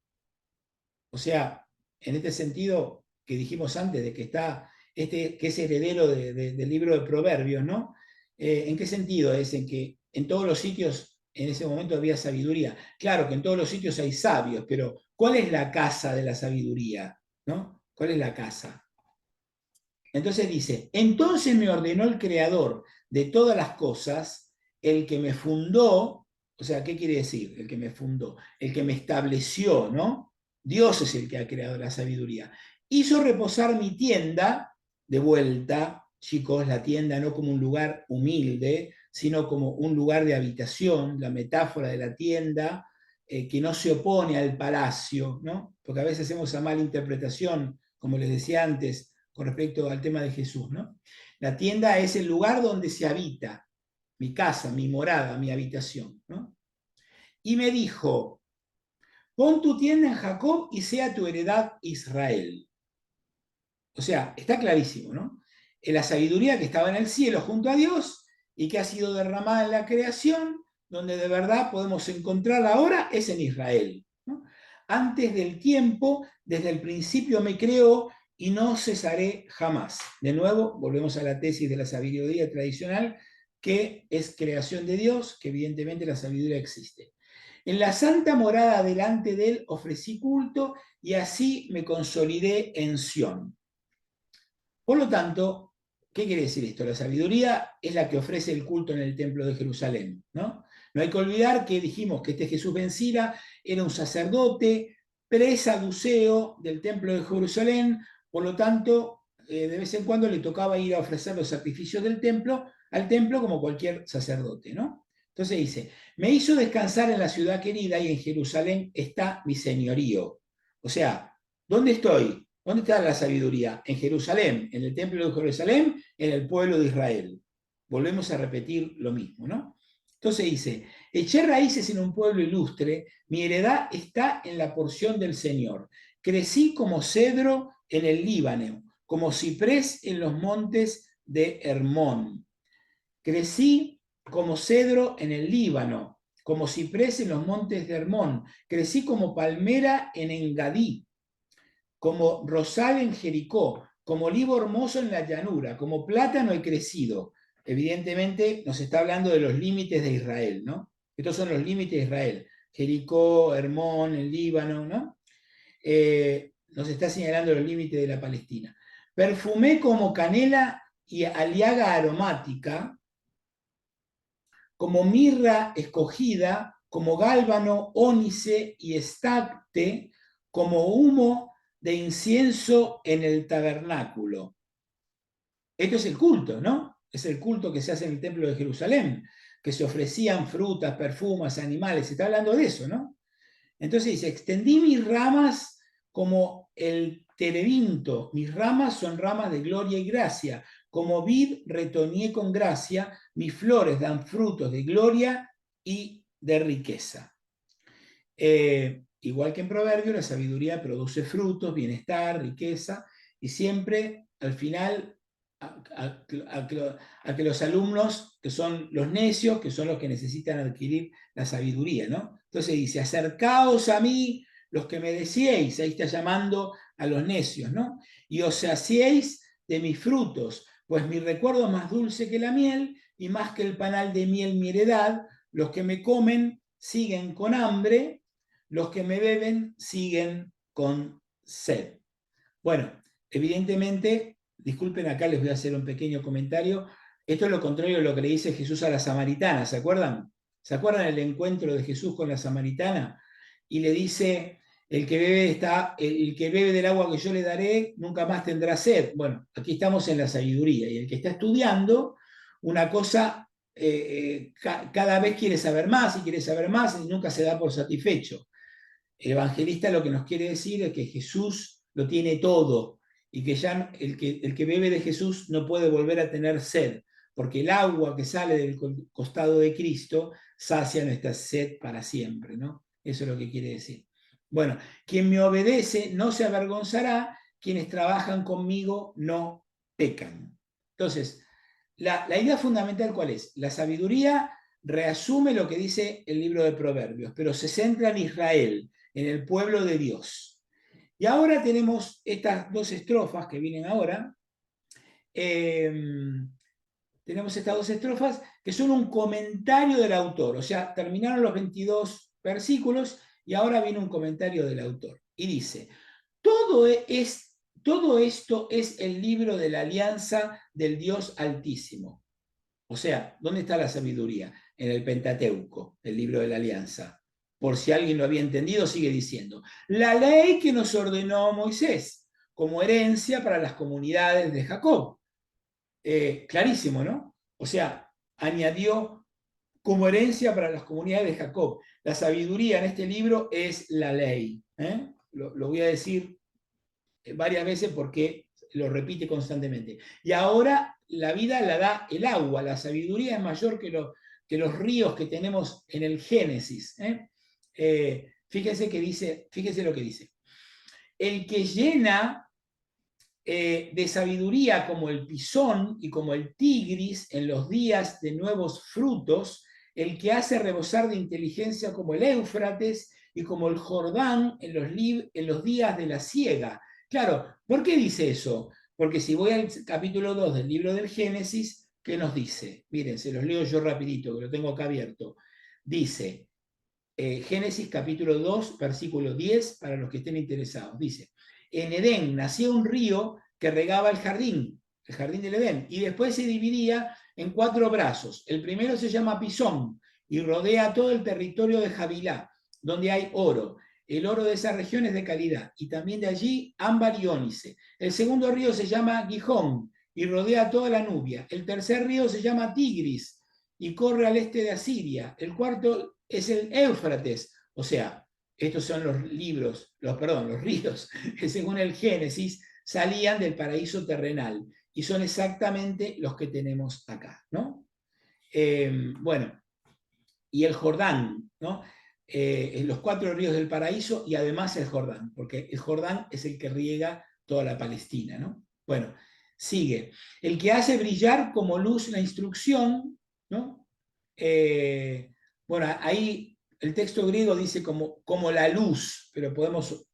O sea, en este sentido que dijimos antes, de que está que es heredero del libro de Proverbios, ¿no? ¿En qué sentido? Es en que en todos los sitios en ese momento había sabiduría. Claro que en todos los sitios hay sabios, pero ¿cuál es la casa de la sabiduría? ¿No? ¿Cuál es la casa? Entonces dice, entonces me ordenó el creador de todas las cosas, el que me fundó, o sea, ¿qué quiere decir? El que me fundó, el que me estableció, ¿no? Dios es el que ha creado la sabiduría. Hizo reposar mi tienda de vuelta, chicos, la tienda no como un lugar humilde, sino como un lugar de habitación, la metáfora de la tienda, que no se opone al palacio, ¿no? Porque a veces hacemos esa mala interpretación, como les decía antes, con respecto al tema de Jesús, ¿no? La tienda es el lugar donde se habita, mi casa, mi morada, mi habitación, ¿no? Y me dijo, pon tu tienda en Jacob y sea tu heredad Israel. O sea, está clarísimo, ¿no? La sabiduría que estaba en el cielo junto a Dios y que ha sido derramada en la creación, donde de verdad podemos encontrar ahora, es en Israel, ¿no? Antes del tiempo, desde el principio me creó y no cesaré jamás. De nuevo, volvemos a la tesis de la sabiduría tradicional, que es creación de Dios, que evidentemente la sabiduría existe. En la santa morada delante de él ofrecí culto y así me consolidé en Sión. Por lo tanto, ¿qué quiere decir esto? La sabiduría es la que ofrece el culto en el templo de Jerusalén, ¿no? No hay que olvidar que dijimos que este Jesús ben Sira era un sacerdote presaduceo del templo de Jerusalén, por lo tanto, de vez en cuando le tocaba ir a ofrecer los sacrificios del templo, al templo como cualquier sacerdote, ¿no? Entonces dice, me hizo descansar en la ciudad querida y en Jerusalén está mi señorío. O sea, ¿dónde estoy? ¿Dónde está la sabiduría? En Jerusalén, en el templo de Jerusalén, en el pueblo de Israel. Volvemos a repetir lo mismo, ¿no? Entonces dice, eché raíces en un pueblo ilustre, mi heredad está en la porción del Señor. Crecí como cedro en el Líbano, como ciprés en los montes de Hermón. Crecí como cedro en el Líbano, como ciprés en los montes de Hermón. Crecí como palmera en Engadí, como rosal en Jericó, como olivo hermoso en la llanura, como plátano he crecido. Evidentemente nos está hablando de los límites de Israel, ¿no? Estos son los límites de Israel. Jericó, Hermón, el Líbano, ¿no? Nos está señalando los límites de la Palestina. Perfumé como canela y aliaga aromática, como mirra escogida, como gálbano, ónice y estacte, como humo de incienso en el tabernáculo. Esto es el culto, ¿no? Es el culto que se hace en el templo de Jerusalén, que se ofrecían frutas, perfumes, animales, se está hablando de eso, ¿no? Entonces dice, extendí mis ramas como el terebinto, mis ramas son ramas de gloria y gracia, como vid retoñé con gracia, mis flores dan frutos de gloria y de riqueza. Igual que en Proverbios, la sabiduría produce frutos, bienestar, riqueza, y siempre al final a que los alumnos, que son los necios, que son los que necesitan adquirir la sabiduría, ¿no? Entonces dice, acercaos a mí los que me decíais, ahí está llamando a los necios, ¿no? Y os saciéis de mis frutos, pues mi recuerdo es más dulce que la miel y más que el panal de miel mi heredad, los que me comen siguen con hambre, los que me beben siguen con sed. Bueno, evidentemente, disculpen, acá les voy a hacer un pequeño comentario. Esto es lo contrario de lo que le dice Jesús a la samaritana, ¿se acuerdan? ¿Se acuerdan el encuentro de Jesús con la samaritana? Y le dice, el que bebe del agua que yo le daré, nunca más tendrá sed. Bueno, aquí estamos en la sabiduría, y el que está estudiando, una cosa cada vez quiere saber más y quiere saber más y nunca se da por satisfecho. El evangelista lo que nos quiere decir es que Jesús lo tiene todo y que ya el que bebe de Jesús no puede volver a tener sed, porque el agua que sale del costado de Cristo sacia nuestra sed para siempre, ¿no? Eso es lo que quiere decir. Bueno, quien me obedece no se avergonzará, quienes trabajan conmigo no pecan. Entonces, la idea fundamental, ¿cuál es? La sabiduría reasume lo que dice el libro de Proverbios, pero se centra en Israel, en el pueblo de Dios. Y ahora tenemos estas dos estrofas que vienen ahora. Tenemos estas dos estrofas que son un comentario del autor. O sea, terminaron los 22 versículos y ahora viene un comentario del autor. Y dice, todo esto es el libro de la alianza del Dios Altísimo. O sea, ¿dónde está la sabiduría? En el Pentateuco, el libro de la alianza. Por si alguien lo había entendido, sigue diciendo, la ley que nos ordenó Moisés como herencia para las comunidades de Jacob. Clarísimo, ¿no? O sea, añadió como herencia para las comunidades de Jacob. La sabiduría en este libro es la ley. Lo voy a decir varias veces porque lo repite constantemente. Y ahora la vida la da el agua, la sabiduría es mayor que los ríos que tenemos en el Génesis. Fíjense lo que dice. El que llena de sabiduría como el pisón y como el tigris en los días de nuevos frutos, el que hace rebosar de inteligencia como el Éufrates y como el Jordán en los días de la siega. Claro, ¿por qué dice eso? Porque si voy al capítulo 2 del libro del Génesis, ¿qué nos dice? Miren, se los leo yo rapidito, que lo tengo acá abierto. Dice, Génesis capítulo 2, versículo 10, para los que estén interesados. Dice, en Edén nacía un río que regaba el jardín del Edén, y después se dividía en 4 brazos. El primero se llama Pisón y rodea todo el territorio de Javilá, donde hay oro. El oro de esa región es de calidad, y también de allí ámbar y ónice. El segundo río se llama Gijón y rodea toda la Nubia. El tercer río se llama Tigris y corre al este de Asiria. El cuarto es el Éufrates, o sea, estos son los ríos que según el Génesis salían del paraíso terrenal y son exactamente los que tenemos acá, ¿no? Bueno, y el Jordán, ¿no? Los 4 ríos del paraíso y además el Jordán, porque el Jordán es el que riega toda la Palestina, ¿no? Bueno, sigue. El que hace brillar como luz la instrucción, ¿no? Bueno, ahí el texto griego dice como la luz, pero podemos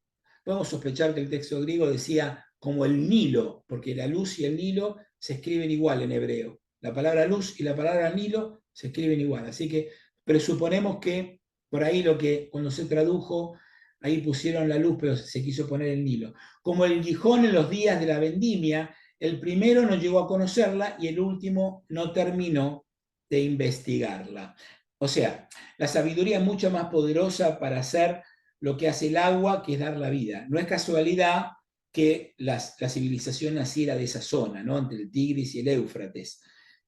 sospechar que el texto griego decía como el Nilo, porque la luz y el Nilo se escriben igual en hebreo. La palabra luz y la palabra Nilo se escriben igual. Así que presuponemos que por ahí cuando se tradujo, ahí pusieron la luz, pero se quiso poner el Nilo. Como el Gijón en los días de la vendimia, el primero no llegó a conocerla y el último no terminó de investigarla. O sea, la sabiduría es mucho más poderosa para hacer lo que hace el agua, que es dar la vida. No es casualidad que la civilización naciera de esa zona, ¿no? Entre el Tigris y el Éufrates,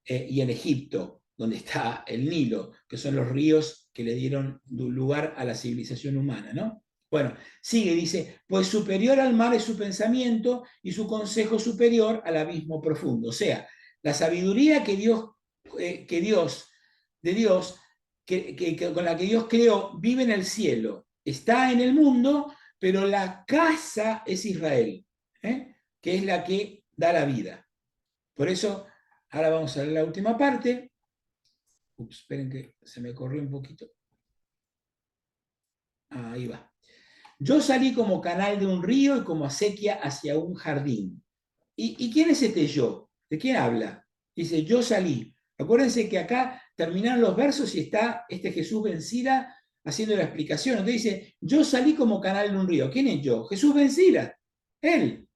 y en Egipto, donde está el Nilo, que son los ríos que le dieron lugar a la civilización humana, ¿no? Bueno, sigue, dice, pues superior al mar es su pensamiento y su consejo superior al abismo profundo. O sea, la sabiduría de Dios, con la que Dios creó, vive en el cielo, está en el mundo, pero la casa es Israel, que es la que da la vida. Por eso, ahora vamos a ver la última parte. Ups, esperen que se me corrió un poquito. Ahí va. Yo salí como canal de un río y como acequia hacia un jardín. ¿Y quién es este yo? ¿De quién habla? Dice, yo salí. Acuérdense que acá terminaron los versos y está este Jesús Bencira haciendo la explicación. Entonces dice, yo salí como canal de un río. ¿Quién es yo? Jesús Bencira. Él,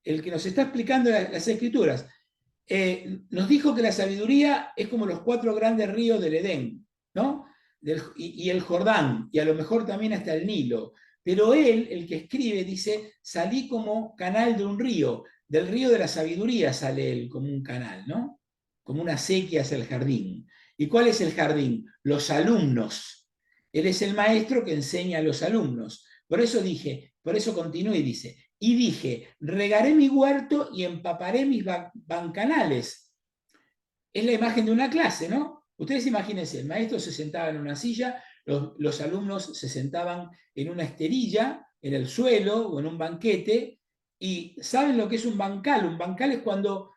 el que nos está explicando las escrituras. Nos dijo que la sabiduría es como los 4 grandes ríos del Edén, ¿no? Y el Jordán, y a lo mejor también hasta el Nilo. Pero él, el que escribe, dice, salí como canal de un río. Del río de la sabiduría sale él como un canal, ¿no? Como una acequia hacia el jardín. ¿Y cuál es el jardín? Los alumnos. Él es el maestro que enseña a los alumnos. Por eso dije, por eso continúa y dice, y dije, regaré mi huerto y empaparé mis bancanales. Es la imagen de una clase, ¿no? Ustedes imagínense, el maestro se sentaba en una silla, los alumnos se sentaban en una esterilla, en el suelo o en un banquete, y ¿saben lo que es un bancal? Un bancal es cuando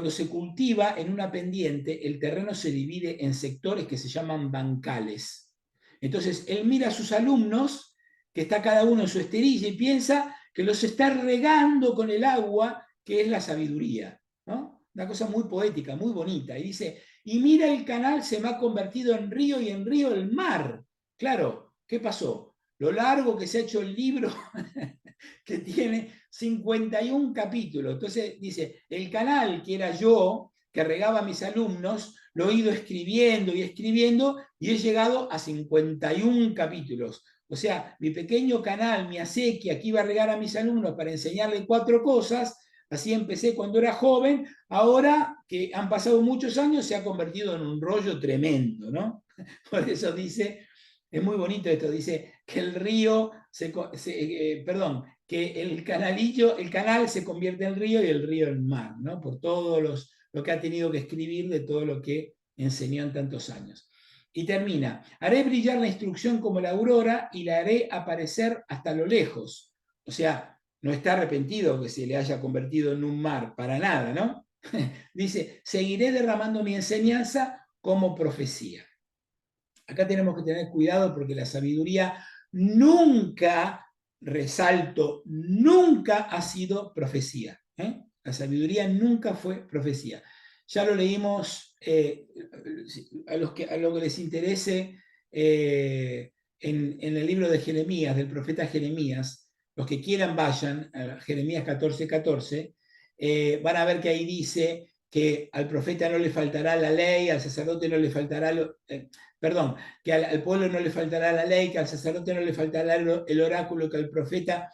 se cultiva en una pendiente, el terreno se divide en sectores que se llaman bancales. Entonces, él mira a sus alumnos, que está cada uno en su esterilla, y piensa que los está regando con el agua, que es la sabiduría, ¿no? Una cosa muy poética, muy bonita. Y dice, y mira el canal se me ha convertido en río y en río el mar. Claro, ¿qué pasó? Lo largo que se ha hecho el libro, que tiene 51 capítulos. Entonces dice, el canal que era yo, que regaba a mis alumnos, lo he ido escribiendo y escribiendo y he llegado a 51 capítulos. O sea, mi pequeño canal, mi acequia, que iba a regar a mis alumnos para enseñarles 4 cosas, así empecé cuando era joven, ahora que han pasado muchos años se ha convertido en un rollo tremendo, ¿no? Por eso dice, es muy bonito esto, dice que el río, perdón, que el canalillo, el canal se convierte en río y el río en mar, ¿no? Por todo lo que ha tenido que escribir de todo lo que enseñó en tantos años. Y termina, haré brillar la instrucción como la aurora y la haré aparecer hasta lo lejos. O sea, no está arrepentido que se le haya convertido en un mar, para nada, ¿no? Dice, seguiré derramando mi enseñanza como profecía. Acá tenemos que tener cuidado porque la sabiduría nunca, resalto, nunca ha sido profecía. La sabiduría nunca fue profecía. Ya lo leímos a los que les interese en el libro de Jeremías, del profeta Jeremías. Los que quieran vayan a Jeremías 14:14, van a ver que ahí dice que al profeta no le faltará la ley, al sacerdote no le faltará perdón, que al pueblo no le faltará la ley, que al sacerdote no le faltará el oráculo, que al profeta,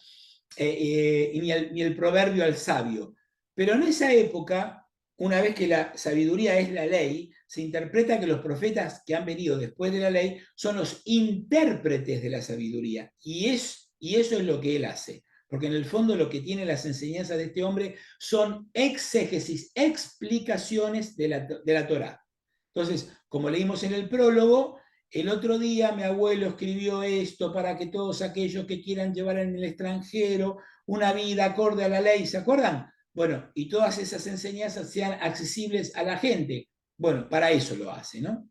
ni el proverbio al sabio. Pero en esa época, una vez que la sabiduría es la ley, se interpreta que los profetas que han venido después de la ley son los intérpretes de la sabiduría. Y eso es lo que él hace. Porque en el fondo lo que tienen las enseñanzas de este hombre son exégesis, explicaciones de la Torá. Entonces, como leímos en el prólogo, el otro día mi abuelo escribió esto para que todos aquellos que quieran llevar en el extranjero una vida acorde a la ley, ¿se acuerdan? Bueno, y todas esas enseñanzas sean accesibles a la gente. Bueno, para eso lo hace, ¿no?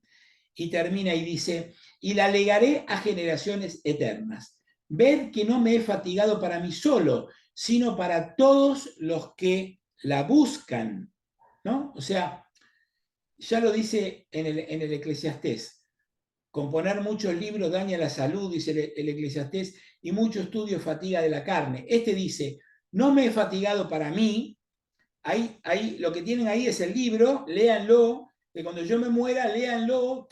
Y termina y dice, y la legaré a generaciones eternas. Ved que no me he fatigado para mí solo, sino para todos los que la buscan, ¿no? O sea, ya lo dice en el Eclesiastés, componer muchos libros daña la salud, dice el Eclesiastés, y mucho estudio fatiga de la carne. Este dice, no me he fatigado para mí, ahí lo que tienen ahí es el libro, léanlo, que cuando yo me muera, léanlo,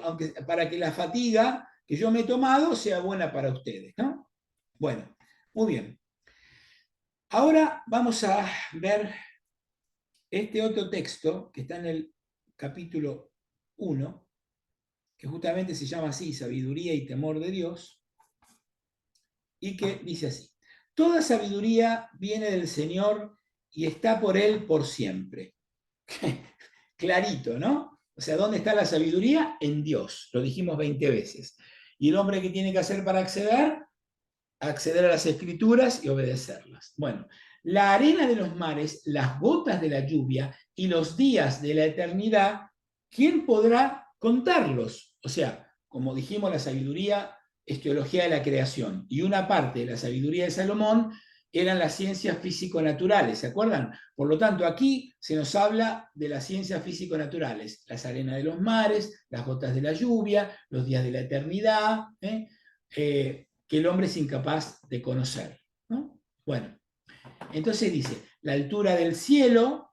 aunque, para que la fatiga que yo me he tomado sea buena para ustedes, ¿no? Bueno, muy bien. Ahora vamos a ver este otro texto que está en el capítulo 1, que justamente se llama así, Sabiduría y Temor de Dios, y que dice así, toda sabiduría viene del Señor y está por Él por siempre. Clarito, ¿no? O sea, ¿dónde está la sabiduría? En Dios, lo dijimos 20 veces. ¿Y el hombre qué tiene que hacer para acceder? Acceder a las escrituras y obedecerlas. Bueno, la arena de los mares, las gotas de la lluvia y los días de la eternidad, ¿quién podrá contarlos? O sea, como dijimos, la sabiduría es teología de la creación y una parte de la sabiduría de Salomón eran las ciencias físico-naturales, ¿se acuerdan? Por lo tanto, aquí se nos habla de las ciencias físico-naturales, las arenas de los mares, las gotas de la lluvia, los días de la eternidad, que el hombre es incapaz de conocer, ¿no? Bueno, entonces dice, la altura del cielo,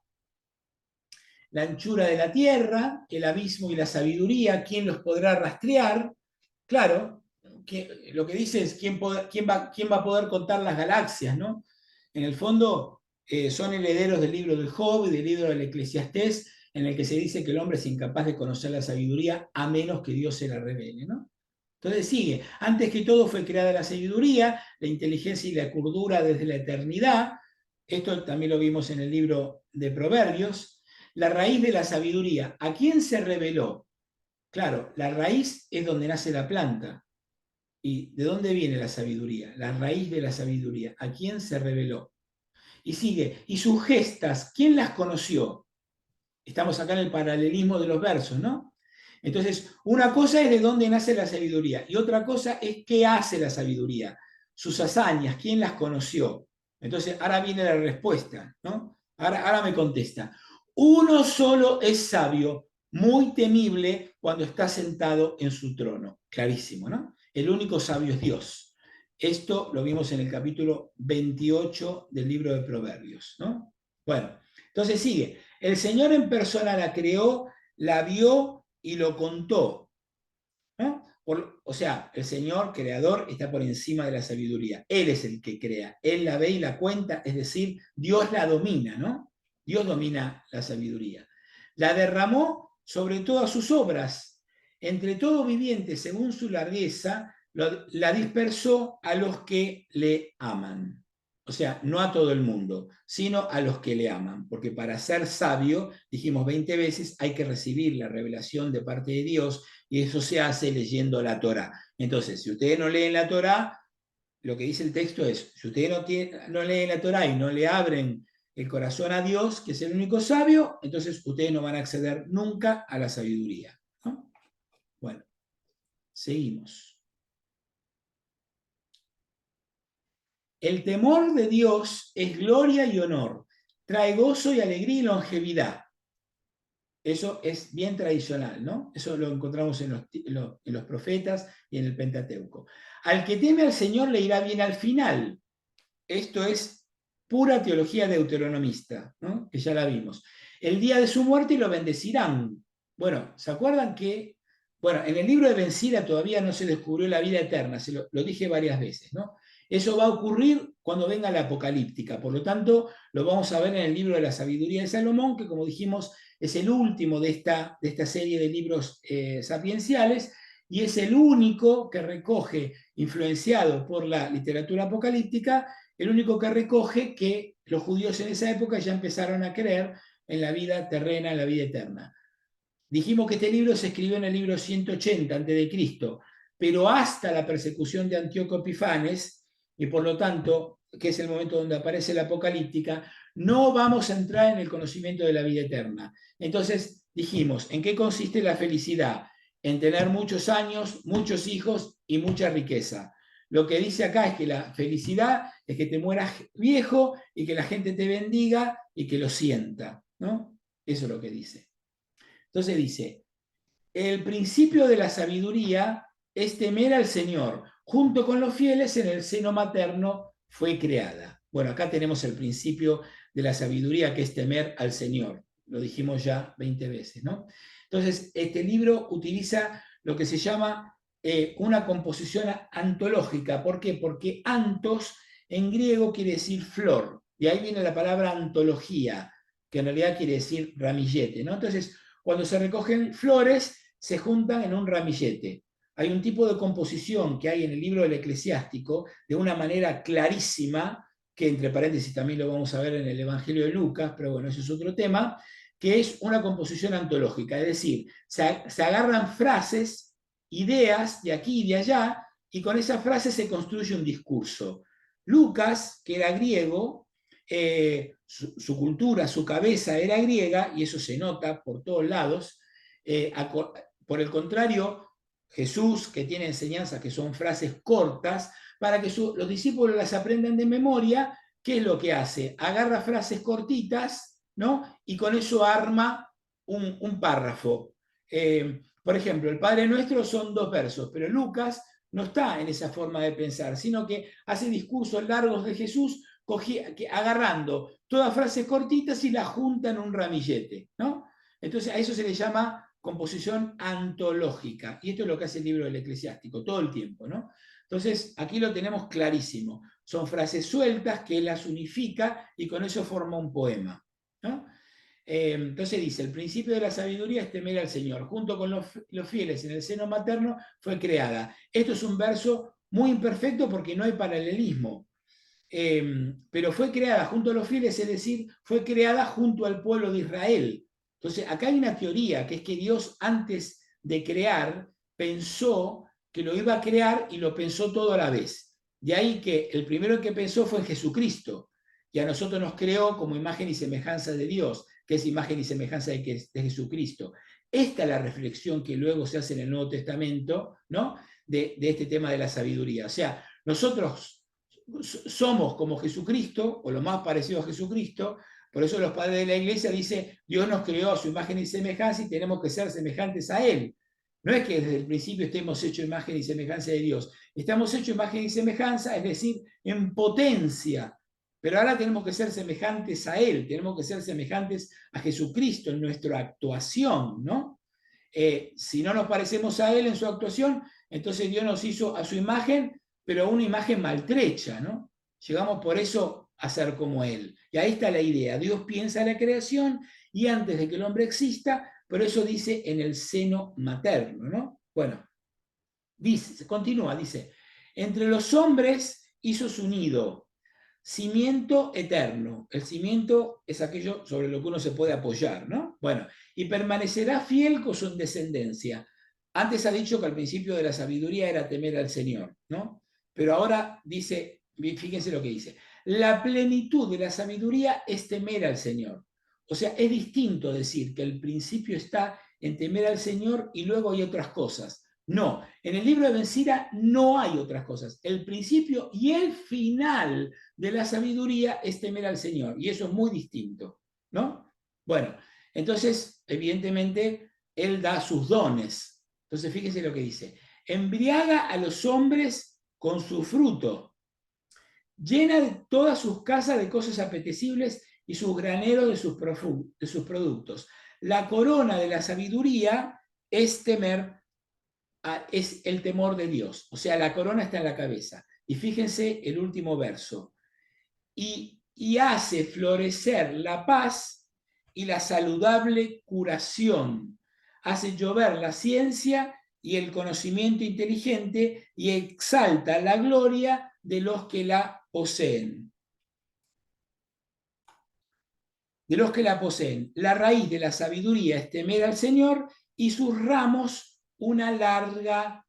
la anchura de la tierra, el abismo y la sabiduría, ¿quién los podrá rastrear? Claro, lo que dice es quién va a poder contar las galaxias, ¿no? En el fondo son herederos del libro del Job y del libro del Eclesiastés, en el que se dice que el hombre es incapaz de conocer la sabiduría a menos que Dios se la revele, ¿no? Entonces sigue, antes que todo fue creada la sabiduría, la inteligencia y la cordura desde la eternidad. Esto también lo vimos en el libro de Proverbios. La raíz de la sabiduría, ¿a quién se reveló? Claro, la raíz es donde nace la planta. ¿Y de dónde viene la sabiduría? La raíz de la sabiduría, ¿a quién se reveló? Y sigue, y sus gestas, ¿quién las conoció? Estamos acá en el paralelismo de los versos, ¿no? Entonces, una cosa es de dónde nace la sabiduría y otra cosa es qué hace la sabiduría, sus hazañas, quién las conoció. Entonces, ahora viene la respuesta, ¿no? Ahora me contesta. Uno solo es sabio, muy temible cuando está sentado en su trono. Clarísimo, ¿no? El único sabio es Dios. Esto lo vimos en el capítulo 28 del libro de Proverbios, ¿no? Bueno, entonces sigue. El Señor en persona la creó, la vio y lo contó, ¿no? O sea, el Señor creador está por encima de la sabiduría. Él es el que crea. Él la ve y la cuenta, es decir, Dios la domina, ¿no? Dios domina la sabiduría. La derramó sobre todas sus obras. Entre todo viviente, según su largueza, la dispersó a los que le aman. O sea, no a todo el mundo, sino a los que le aman. Porque para ser sabio, dijimos 20 veces, hay que recibir la revelación de parte de Dios y eso se hace leyendo la Torá. Entonces, si ustedes no leen la Torá, lo que dice el texto es, si ustedes no leen la Torá y no le abren el corazón a Dios, que es el único sabio, entonces ustedes no van a acceder nunca a la sabiduría, ¿no? Bueno, seguimos. El temor de Dios es gloria y honor, trae gozo y alegría y longevidad. Eso es bien tradicional, ¿no? Eso lo encontramos en los profetas y en el Pentateuco. Al que teme al Señor le irá bien al final. Esto es pura teología deuteronomista, ¿no? Que ya la vimos. El día de su muerte lo bendecirán. Bueno, ¿se acuerdan que, bueno, en el libro de Ben Sira todavía no se descubrió la vida eterna, lo dije varias veces, ¿no? Eso va a ocurrir cuando venga la apocalíptica, por lo tanto, lo vamos a ver en el libro de la sabiduría de Salomón, que como dijimos, es el último de esta serie de libros sapienciales, y es el único que recoge, influenciado por la literatura apocalíptica, el único que recoge que los judíos en esa época ya empezaron a creer en la vida terrena, en la vida eterna. Dijimos que este libro se escribió en el libro 180 a.C., pero hasta la persecución de Antíoco Epifanes, y por lo tanto, que es el momento donde aparece la apocalíptica, no vamos a entrar en el conocimiento de la vida eterna. Entonces dijimos, ¿en qué consiste la felicidad? En tener muchos años, muchos hijos y mucha riqueza. Lo que dice acá es que la felicidad es que te mueras viejo y que la gente te bendiga y que lo sienta, ¿no? Eso es lo que dice. Entonces dice, el principio de la sabiduría es temer al Señor. Junto con los fieles en el seno materno fue creada. Bueno, acá tenemos el principio de la sabiduría que es temer al Señor. Lo dijimos ya 20 veces, ¿no? Entonces, este libro utiliza lo que se llama una composición antológica. ¿Por qué? Porque antos en griego quiere decir flor. Y ahí viene la palabra antología, que en realidad quiere decir ramillete, ¿no? Entonces, cuando se recogen flores, se juntan en un ramillete. Hay un tipo de composición que hay en el libro del Eclesiástico de una manera clarísima, que entre paréntesis también lo vamos a ver en el Evangelio de Lucas, pero bueno, eso es otro tema, que es una composición antológica, es decir, se agarran frases, ideas de aquí y de allá, y con esas frases se construye un discurso. Lucas, que era griego, su cultura, su cabeza era griega, y eso se nota por todos lados. Por el contrario, Jesús, que tiene enseñanzas que son frases cortas, para que los discípulos las aprendan de memoria, ¿qué es lo que hace? Agarra frases cortitas, ¿no? Y con eso arma un párrafo. Por ejemplo, el Padre Nuestro son 2 versos, pero Lucas no está en esa forma de pensar, sino que hace discursos largos de Jesús agarrando todas frases cortitas y las junta en un ramillete, ¿no? Entonces a eso se le llama composición antológica, y esto es lo que hace el libro del Eclesiástico, todo el tiempo, ¿no? Entonces aquí lo tenemos clarísimo, son frases sueltas que él las unifica y con eso forma un poema, ¿no? Entonces dice, el principio de la sabiduría es temer al Señor. Junto con los fieles en el seno materno fue creada. Esto es un verso muy imperfecto porque no hay paralelismo. Pero fue creada junto a los fieles, es decir, fue creada junto al pueblo de Israel. Entonces, acá hay una teoría, que es que Dios antes de crear pensó que lo iba a crear y lo pensó todo a la vez. De ahí que el primero que pensó fue en Jesucristo, y a nosotros nos creó como imagen y semejanza de Dios, que es imagen y semejanza de Jesucristo. Esta es la reflexión que luego se hace en el Nuevo Testamento, ¿no? De este tema de la sabiduría. O sea, nosotros somos como Jesucristo, o lo más parecido a Jesucristo. Por eso los padres de la iglesia dicen, Dios nos creó a su imagen y semejanza y tenemos que ser semejantes a Él. No es que desde el principio estemos hechos imagen y semejanza de Dios. Estamos hechos imagen y semejanza, es decir, en potencia. Pero ahora tenemos que ser semejantes a Él, tenemos que ser semejantes a Jesucristo en nuestra actuación, ¿no? Si no nos parecemos a Él en su actuación, entonces Dios nos hizo a su imagen, pero una imagen maltrecha, ¿no? Llegamos por eso a ser como Él. Y ahí está la idea. Dios piensa la creación y antes de que el hombre exista, por eso dice en el seno materno, ¿no? Bueno, dice, continúa, dice, entre los hombres hizo su nido, cimiento eterno. El cimiento es aquello sobre lo que uno se puede apoyar, ¿no? Bueno, y permanecerá fiel con su descendencia. Antes ha dicho que al principio de la sabiduría era temer al Señor, ¿no? Pero ahora dice, fíjense lo que dice, la plenitud de la sabiduría es temer al Señor. O sea, es distinto decir que el principio está en temer al Señor y luego hay otras cosas. No, en el libro de Ben Sira no hay otras cosas. El principio y el final de la sabiduría es temer al Señor, y eso es muy distinto, ¿no? Bueno, entonces, evidentemente, Él da sus dones. Entonces, fíjense lo que dice. Embriaga a los hombres con su fruto, llena de todas sus casas de cosas apetecibles y sus graneros de sus productos. La corona de la sabiduría es es el temor de Dios. O sea, la corona está en la cabeza. Y fíjense el último verso. Y hace florecer la paz y la saludable curación. Hace llover la ciencia y el conocimiento inteligente y exalta la gloria de los que la poseen. De los que la poseen. La raíz de la sabiduría es temer al Señor y sus ramos una larga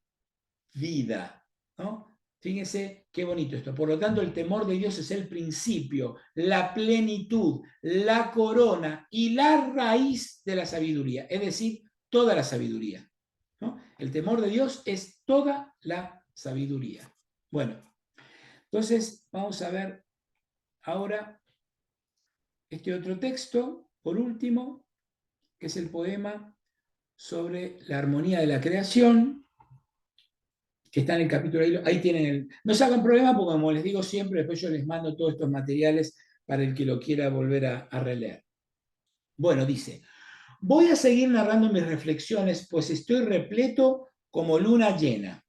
vida, ¿no? Fíjense qué bonito esto. Por lo tanto, el temor de Dios es el principio, la plenitud, la corona y la raíz de la sabiduría, es decir, toda la sabiduría, ¿no? El temor de Dios es toda la sabiduría. Bueno, entonces vamos a ver ahora este otro texto, por último, que es el poema sobre la armonía de la creación, que está en el capítulo, ahí tienen no se hagan problema porque como les digo siempre, después yo les mando todos estos materiales para el que lo quiera volver a releer. Bueno, dice, voy a seguir narrando mis reflexiones, pues estoy repleto como luna llena.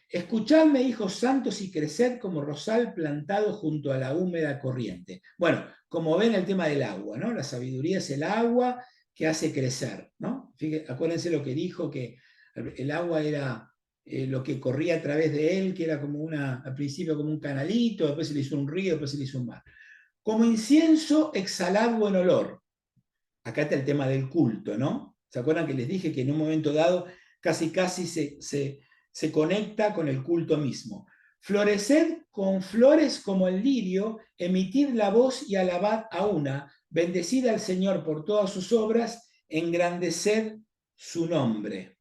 Escuchadme, hijos santos, y creced como rosal plantado junto a la húmeda corriente. Bueno, como ven el tema del agua, ¿no? La sabiduría es el agua que hace crecer, ¿no? Fíjense, acuérdense lo que dijo, que el agua era lo que corría a través de él, que era como al principio como un canalito, después se le hizo un río, después se le hizo un mar. Como incienso, exhalad buen olor. Acá está el tema del culto, ¿no? ¿Se acuerdan que les dije que en un momento dado casi se conecta con el culto mismo? Floreced con flores como el lirio, emitid la voz y alabad a una, bendecid al Señor por todas sus obras, engrandeced su nombre.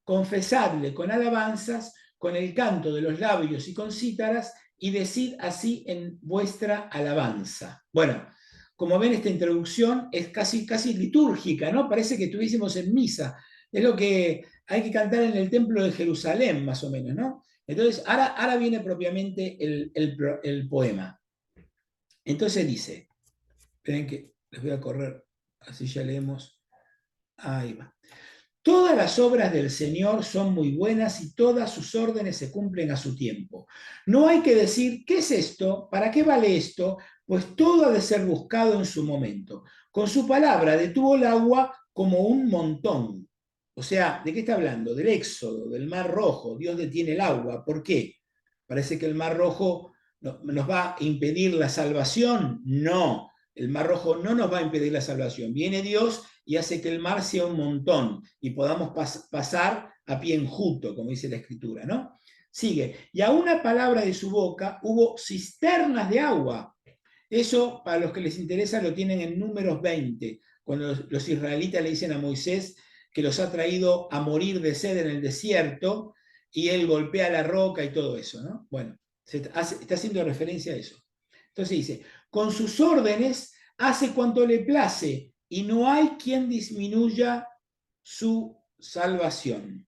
Confesadle con alabanzas, con el canto de los labios y con cítaras, y decid así en vuestra alabanza. Bueno, como ven, esta introducción es casi litúrgica, ¿no? Parece que estuviésemos en misa. Es lo que hay que cantar en el templo de Jerusalén, más o menos, ¿no? Entonces, ahora viene propiamente el poema. Entonces dice, esperen que les voy a correr, así ya leemos. Ahí va. Todas las obras del Señor son muy buenas y todas sus órdenes se cumplen a su tiempo. No hay que decir, ¿qué es esto? ¿Para qué vale esto? Pues todo ha de ser buscado en su momento. Con su palabra detuvo el agua como un montón. O sea, ¿de qué está hablando? Del Éxodo, del Mar Rojo. Dios detiene el agua. ¿Por qué? Parece que el Mar Rojo nos va a impedir la salvación. No, el Mar Rojo no nos va a impedir la salvación. Viene Dios y hace que el mar sea un montón y podamos pasar a pie enjuto, como dice la Escritura, ¿no? Sigue. Y a una palabra de su boca hubo cisternas de agua. Eso, para los que les interesa, lo tienen en Números 20, cuando los israelitas le dicen a Moisés que los ha traído a morir de sed en el desierto y él golpea la roca y todo eso, ¿no? Bueno, está haciendo referencia a eso. Entonces dice, con sus órdenes hace cuanto le place y no hay quien disminuya su salvación.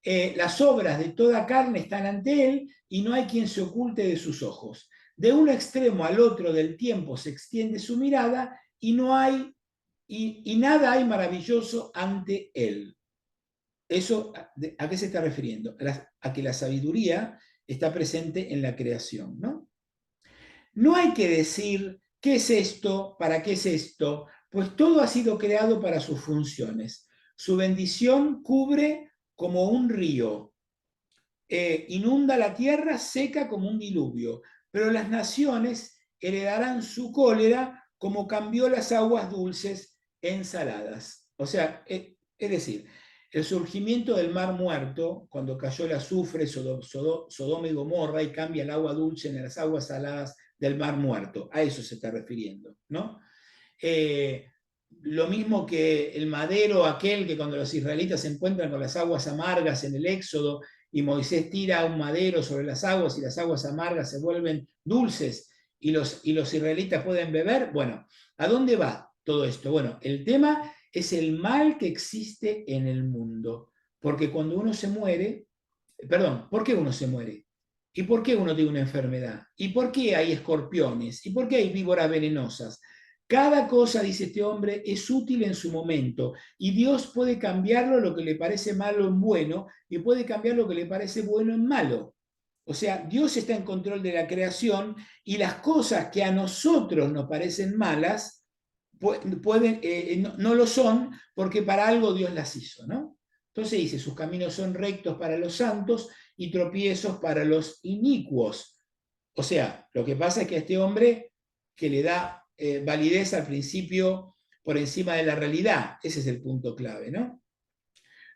Las obras de toda carne están ante él y no hay quien se oculte de sus ojos. De un extremo al otro del tiempo se extiende su mirada y no hay y nada hay maravilloso ante él. Eso, ¿a qué se está refiriendo? A que la sabiduría está presente en la creación, ¿no? No hay que decir qué es esto, para qué es esto, pues todo ha sido creado para sus funciones. Su bendición cubre como un río, inunda la tierra seca como un diluvio, pero las naciones heredarán su cólera como cambió las aguas dulces en saladas. O sea, es decir, el surgimiento del mar muerto, cuando cayó el azufre, Sodoma y Gomorra, y cambia el agua dulce en las aguas saladas del mar muerto, a eso se está refiriendo, ¿no? Lo mismo que el madero aquel que cuando los israelitas se encuentran con las aguas amargas en el Éxodo y Moisés tira un madero sobre las aguas y las aguas amargas se vuelven dulces y los israelitas pueden beber. Bueno, ¿a dónde va todo esto? Bueno, el tema es el mal que existe en el mundo, porque cuando uno se muere, perdón, ¿por qué uno se muere? ¿Y por qué uno tiene una enfermedad? ¿Y por qué hay escorpiones? ¿Y por qué hay víboras venenosas? Cada cosa, dice este hombre, es útil en su momento y Dios puede cambiarlo lo que le parece malo en bueno y puede cambiar lo que le parece bueno en malo. O sea, Dios está en control de la creación y las cosas que a nosotros nos parecen malas no lo son porque para algo Dios las hizo, ¿no? Entonces dice, sus caminos son rectos para los santos y tropiezos para los inicuos. O sea, lo que pasa es que a este hombre que le da validez al principio por encima de la realidad, ese es el punto clave, ¿no?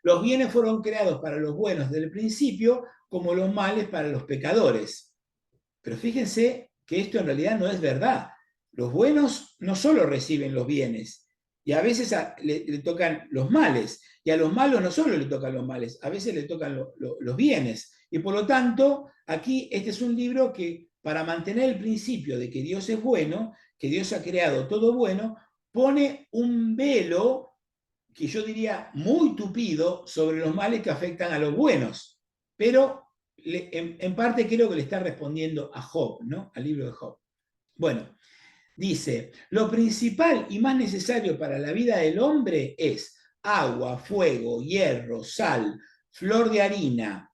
Los bienes fueron creados para los buenos del principio, como los males para los pecadores. Pero fíjense que esto en realidad no es verdad. Los buenos no solo reciben los bienes, y a veces le tocan los males, y a los malos no solo le tocan los males, a veces le tocan los bienes. Y por lo tanto, aquí este es un libro que, para mantener el principio de que Dios es bueno, que Dios ha creado todo bueno, pone un velo que yo diría muy tupido sobre los males que afectan a los buenos. Pero en parte creo que le está respondiendo a Job, ¿no? Al libro de Job. Bueno, dice, lo principal y más necesario para la vida del hombre es agua, fuego, hierro, sal, flor de harina,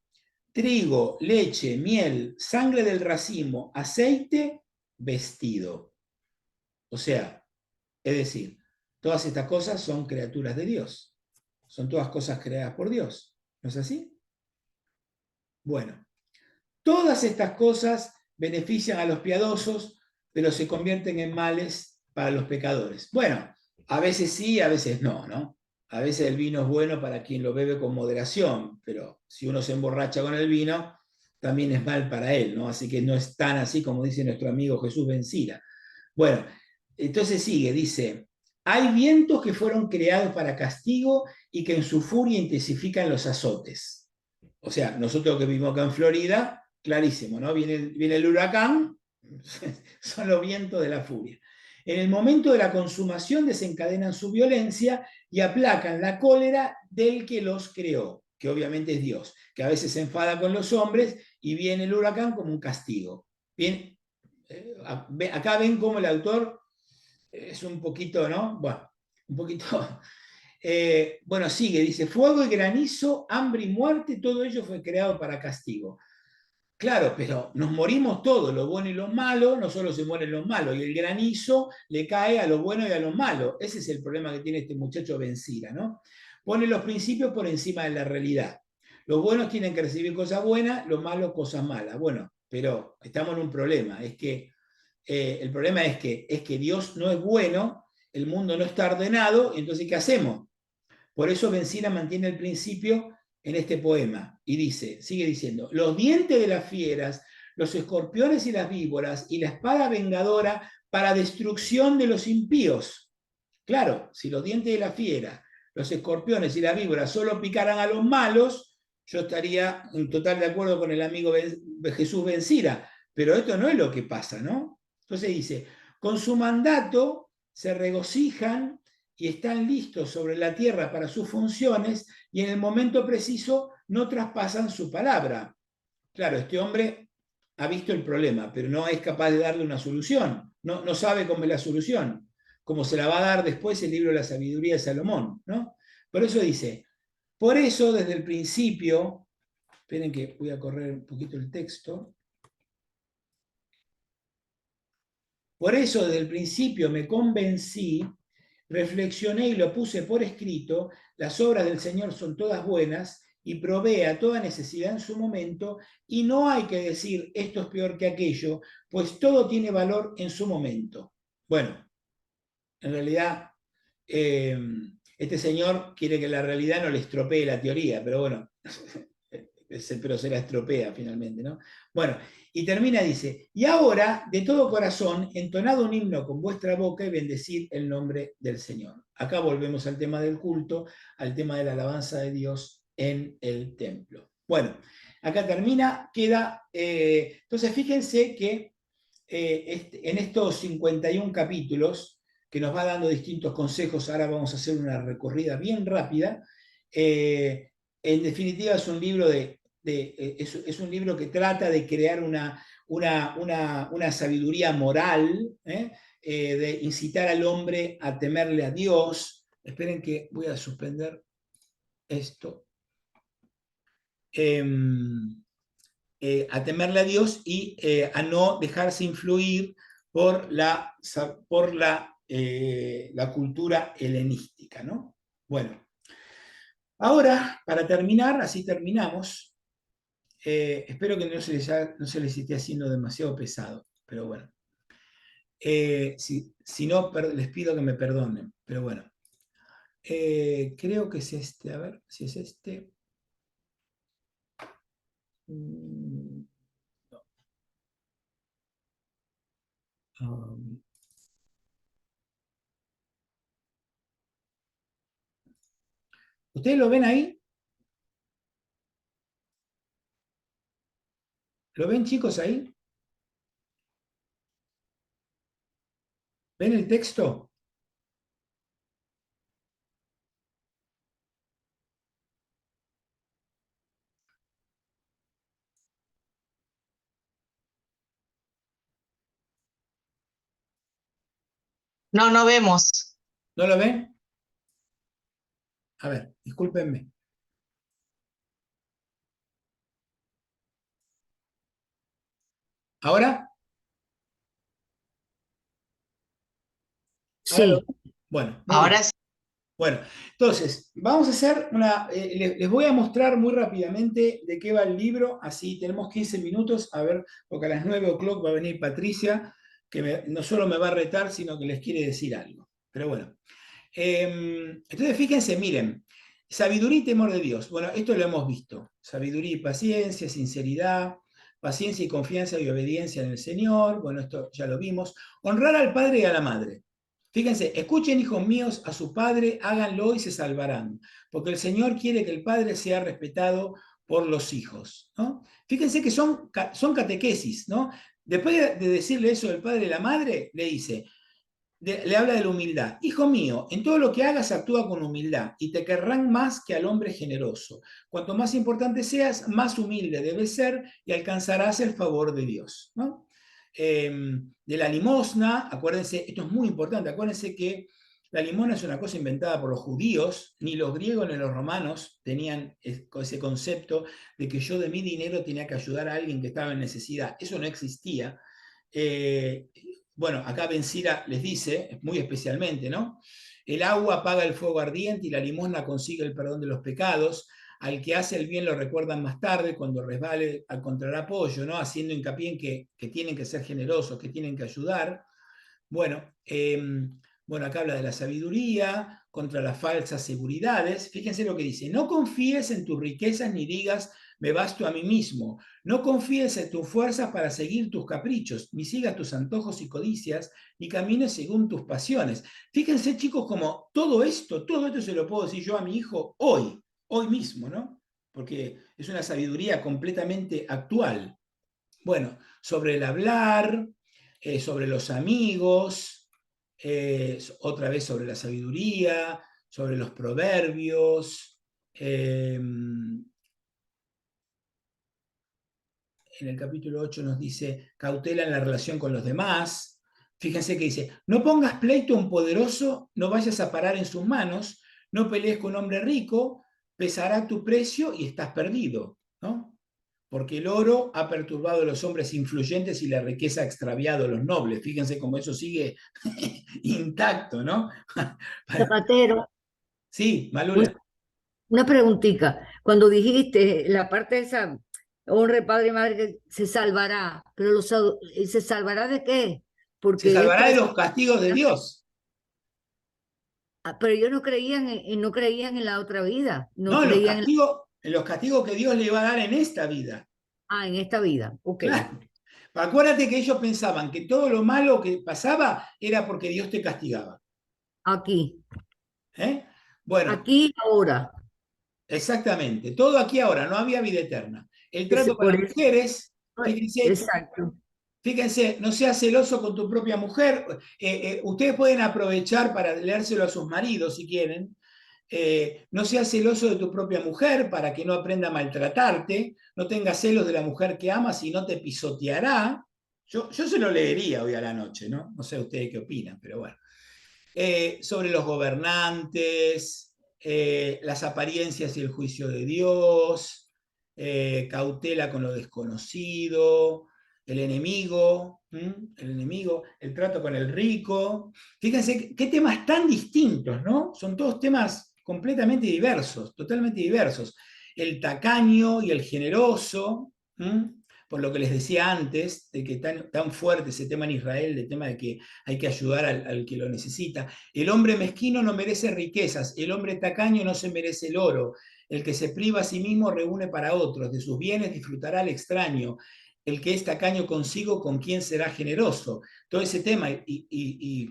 trigo, leche, miel, sangre del racimo, aceite, vestido. O sea, es decir, todas estas cosas son criaturas de Dios. Son todas cosas creadas por Dios. ¿No es así? Bueno, todas estas cosas benefician a los piadosos, pero se convierten en males para los pecadores. Bueno, a veces sí, a veces no, ¿no? A veces el vino es bueno para quien lo bebe con moderación, pero si uno se emborracha con el vino, también es mal para él, ¿no? Así que no es tan así como dice nuestro amigo Jesús Bencira. Bueno, entonces sigue, dice, hay vientos que fueron creados para castigo y que en su furia intensifican los azotes. O sea, nosotros que vivimos acá en Florida, clarísimo, ¿no? Viene el huracán, son los vientos de la furia. En el momento de la consumación desencadenan su violencia y aplacan la cólera del que los creó, que obviamente es Dios, que a veces se enfada con los hombres y viene el huracán como un castigo. Bien, acá ven cómo el autor es un poquito, ¿no? Bueno, un poquito. Bueno, sigue, dice, fuego y granizo, hambre y muerte, todo ello fue creado para castigo. Claro, pero nos morimos todos, lo bueno y lo malo, no solo se mueren los malos, y el granizo le cae a lo bueno y a lo malo. Ese es el problema que tiene este muchacho Bencira, ¿no? Pone los principios por encima de la realidad. Los buenos tienen que recibir cosas buenas, los malos cosas malas. Bueno, pero estamos en un problema, es que el problema es que Dios no es bueno, el mundo no está ordenado, entonces ¿qué hacemos? Por eso Bencina mantiene el principio en este poema y dice, sigue diciendo, los dientes de las fieras, los escorpiones y las víboras y la espada vengadora para destrucción de los impíos. Claro, si los dientes de la fiera, los escorpiones y las víboras solo picaran a los malos, yo estaría en total de acuerdo con el amigo Jesús Bencira, pero esto no es lo que pasa, ¿no? Entonces dice, con su mandato se regocijan y están listos sobre la tierra para sus funciones y en el momento preciso no traspasan su palabra. Claro, este hombre ha visto el problema, pero no es capaz de darle una solución, no sabe cómo es la solución, como se la va a dar después el libro de la sabiduría de Salomón, ¿no? Por eso dice, por eso desde el principio, esperen que voy a correr un poquito el texto, por eso desde el principio me convencí, reflexioné y lo puse por escrito, las obras del Señor son todas buenas y provee a toda necesidad en su momento, y no hay que decir esto es peor que aquello, pues todo tiene valor en su momento. Bueno, en realidad, este señor quiere que la realidad no le estropee la teoría, pero bueno, pero se la estropea finalmente, ¿no? Bueno, y termina, dice, y ahora, de todo corazón, entonad un himno con vuestra boca y bendecid el nombre del Señor. Acá volvemos al tema del culto, al tema de la alabanza de Dios en el templo. Bueno, acá termina, queda, entonces fíjense que en estos 51 capítulos, que nos va dando distintos consejos, ahora vamos a hacer una recorrida bien rápida, en definitiva es un libro es un libro que trata de crear una sabiduría moral, de incitar al hombre a temerle a Dios. Esperen que voy a suspender esto. A temerle a Dios y a no dejarse influir por la cultura helenística, ¿no? Bueno, ahora, para terminar, así terminamos. Espero que no se les esté haciendo demasiado pesado, pero bueno. Si no, les pido que me perdonen, pero bueno. Creo que es este, a ver si es este. No. ¿Ustedes lo ven ahí? ¿Lo ven, chicos, ahí? ¿Ven el texto? No, no vemos. ¿No lo ven? A ver, discúlpenme. ¿Ahora? ¿Ahora lo Sí, ven? Bueno, muy bien. ahora sí. Bueno, entonces, vamos a hacer les voy a mostrar muy rápidamente de qué va el libro, así tenemos 15 minutos, a ver, porque a las 9 o'clock va a venir Patricia, que no solo me va a retar, sino que les quiere decir algo. Pero bueno, entonces fíjense, miren, sabiduría y temor de Dios. Bueno, esto lo hemos visto, sabiduría y paciencia, sinceridad, paciencia y confianza y obediencia en el Señor, bueno, esto ya lo vimos, honrar al padre y a la madre. Fíjense, escuchen, hijos míos, a su padre, háganlo y se salvarán, porque el Señor quiere que el padre sea respetado por los hijos, ¿no? Fíjense que son catequesis, ¿no? Después de decirle eso del padre y la madre, le dice, le habla de la humildad. Hijo mío, en todo lo que hagas actúa con humildad y te querrán más que al hombre generoso. Cuanto más importante seas, más humilde debes ser y alcanzarás el favor de Dios, ¿no? De la limosna, acuérdense, esto es muy importante, acuérdense que La limosna es una cosa inventada por los judíos, ni los griegos ni los romanos tenían ese concepto de que yo de mi dinero tenía que ayudar a alguien que estaba en necesidad. Eso no existía. Eh, bueno, acá Ben Sira les dice, muy especialmente, ¿no? El agua apaga el fuego ardiente y la limosna consigue el perdón de los pecados. Al que hace el bien lo recuerdan más tarde, cuando resbale encontrará apoyo, ¿no? Haciendo hincapié en que tienen que ser generosos, que tienen que ayudar. Bueno, bueno, acá habla de la sabiduría contra las falsas seguridades. Fíjense lo que dice, no confíes en tus riquezas ni digas, me basto a mí mismo. No confíes en tus fuerzas para seguir tus caprichos, ni sigas tus antojos y codicias, ni camines según tus pasiones. Fíjense, chicos, como todo esto se lo puedo decir yo a mi hijo hoy mismo, ¿no? Porque es una sabiduría completamente actual. Bueno, sobre el hablar, sobre los amigos, otra vez sobre la sabiduría, sobre los proverbios. En el capítulo 8 nos dice, cautela en la relación con los demás. Fíjense que dice, no pongas pleito a un poderoso, no vayas a parar en sus manos, no pelees con un hombre rico, pesará tu precio y estás perdido, ¿no? Porque el oro ha perturbado a los hombres influyentes y la riqueza ha extraviado a los nobles. Fíjense cómo eso sigue intacto, ¿no? Zapatero, Sí, una, Malula. una preguntita. Cuando dijiste la parte esa, honre padre y madre, que se salvará, pero ¿se salvará de qué? Se Porque es salvará de preso. los castigos de Dios. Pero ellos no creían no creían en la otra vida, no No, creían en los castigos que Dios le va a dar en esta vida. en esta vida. Ok. Claro. Acuérdate que ellos pensaban que todo lo malo que pasaba era porque Dios te castigaba. Aquí, ¿Eh? Bueno, aquí, ahora. exactamente. Todo aquí ahora, no había vida eterna. El trato con Por las eso. mujeres, fíjense, Exacto. fíjense, no seas celoso con tu propia mujer. Ustedes pueden aprovechar para leérselo a sus maridos si quieren. No seas celoso de tu propia mujer para que no aprenda a maltratarte. No tengas celos de la mujer que amas y no te pisoteará. Yo se lo leería hoy a la noche, ¿no? No sé ustedes qué opinan, pero bueno. Sobre los gobernantes, las apariencias y el juicio de Dios, cautela con lo desconocido, el enemigo, el trato con el rico. Fíjense qué temas tan distintos, ¿no? Son todos temas completamente diversos, totalmente diversos. El tacaño y el generoso, por lo que les decía antes, de que tan fuerte ese tema en Israel, el tema de que hay que ayudar al que lo necesita. El hombre mezquino no merece riquezas, el hombre tacaño no se merece el oro. El que se priva a sí mismo reúne para otros, de sus bienes disfrutará al extraño. El que es tacaño consigo, ¿con quién será generoso? Todo ese tema y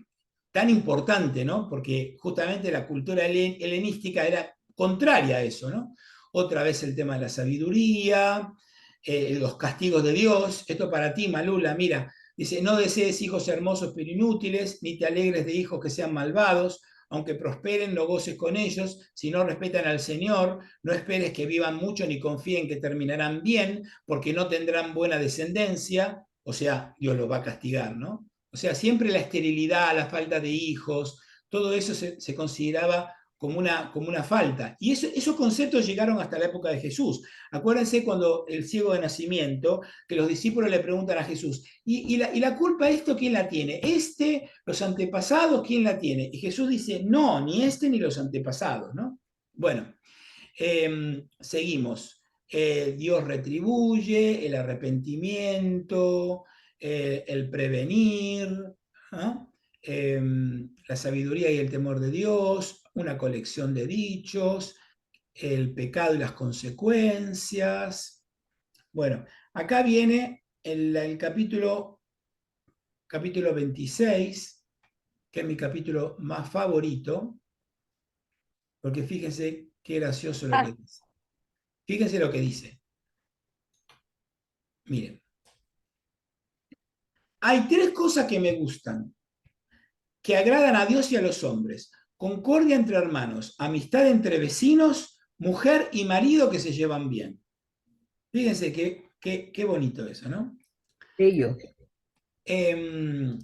tan importante, ¿no? Porque justamente la cultura helenística era contraria a eso, ¿no? Otra vez el tema de la sabiduría, los castigos de Dios. Esto para ti, Malula, mira, dice, no desees hijos hermosos pero inútiles, ni te alegres de hijos que sean malvados, aunque prosperen, no goces con ellos, si no respetan al Señor, no esperes que vivan mucho ni confíen que terminarán bien, porque no tendrán buena descendencia, o sea, Dios los va a castigar, ¿no? O sea, siempre la esterilidad, la falta de hijos, todo eso se consideraba como una falta. Y esos conceptos llegaron hasta la época de Jesús. Acuérdense cuando el ciego de nacimiento, que los discípulos le preguntan a Jesús, ¿y la culpa de esto quién la tiene? ¿Los antepasados, quién la tiene? Y Jesús dice, no, ni este ni los antepasados, ¿no? Bueno, seguimos. Dios retribuye, el arrepentimiento, el prevenir, ¿no? La sabiduría y el temor de Dios, una colección de dichos, el pecado y las consecuencias. Bueno, acá viene el capítulo 26, que es mi capítulo más favorito, porque fíjense qué gracioso lo que dice. Fíjense lo que dice. Miren, hay tres cosas que me gustan, que agradan a Dios y a los hombres. Concordia entre hermanos, amistad entre vecinos, mujer y marido que se llevan bien. Fíjense qué bonito eso, ¿no? Ellos. Eh,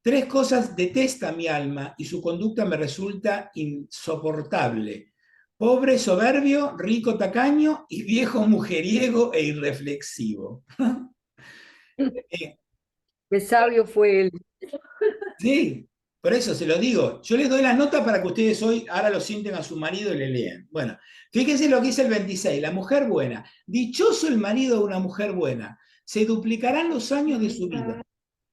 3 cosas detesta mi alma y su conducta me resulta insoportable. Pobre soberbio, rico tacaño y viejo mujeriego e irreflexivo. Qué sabio fue él. Sí, por eso se lo digo. Yo les doy la nota para que ustedes hoy ahora lo sienten a su marido y le lean. Bueno, fíjense lo que dice el 26. La mujer buena. Dichoso el marido de una mujer buena. Se duplicarán los años de su vida.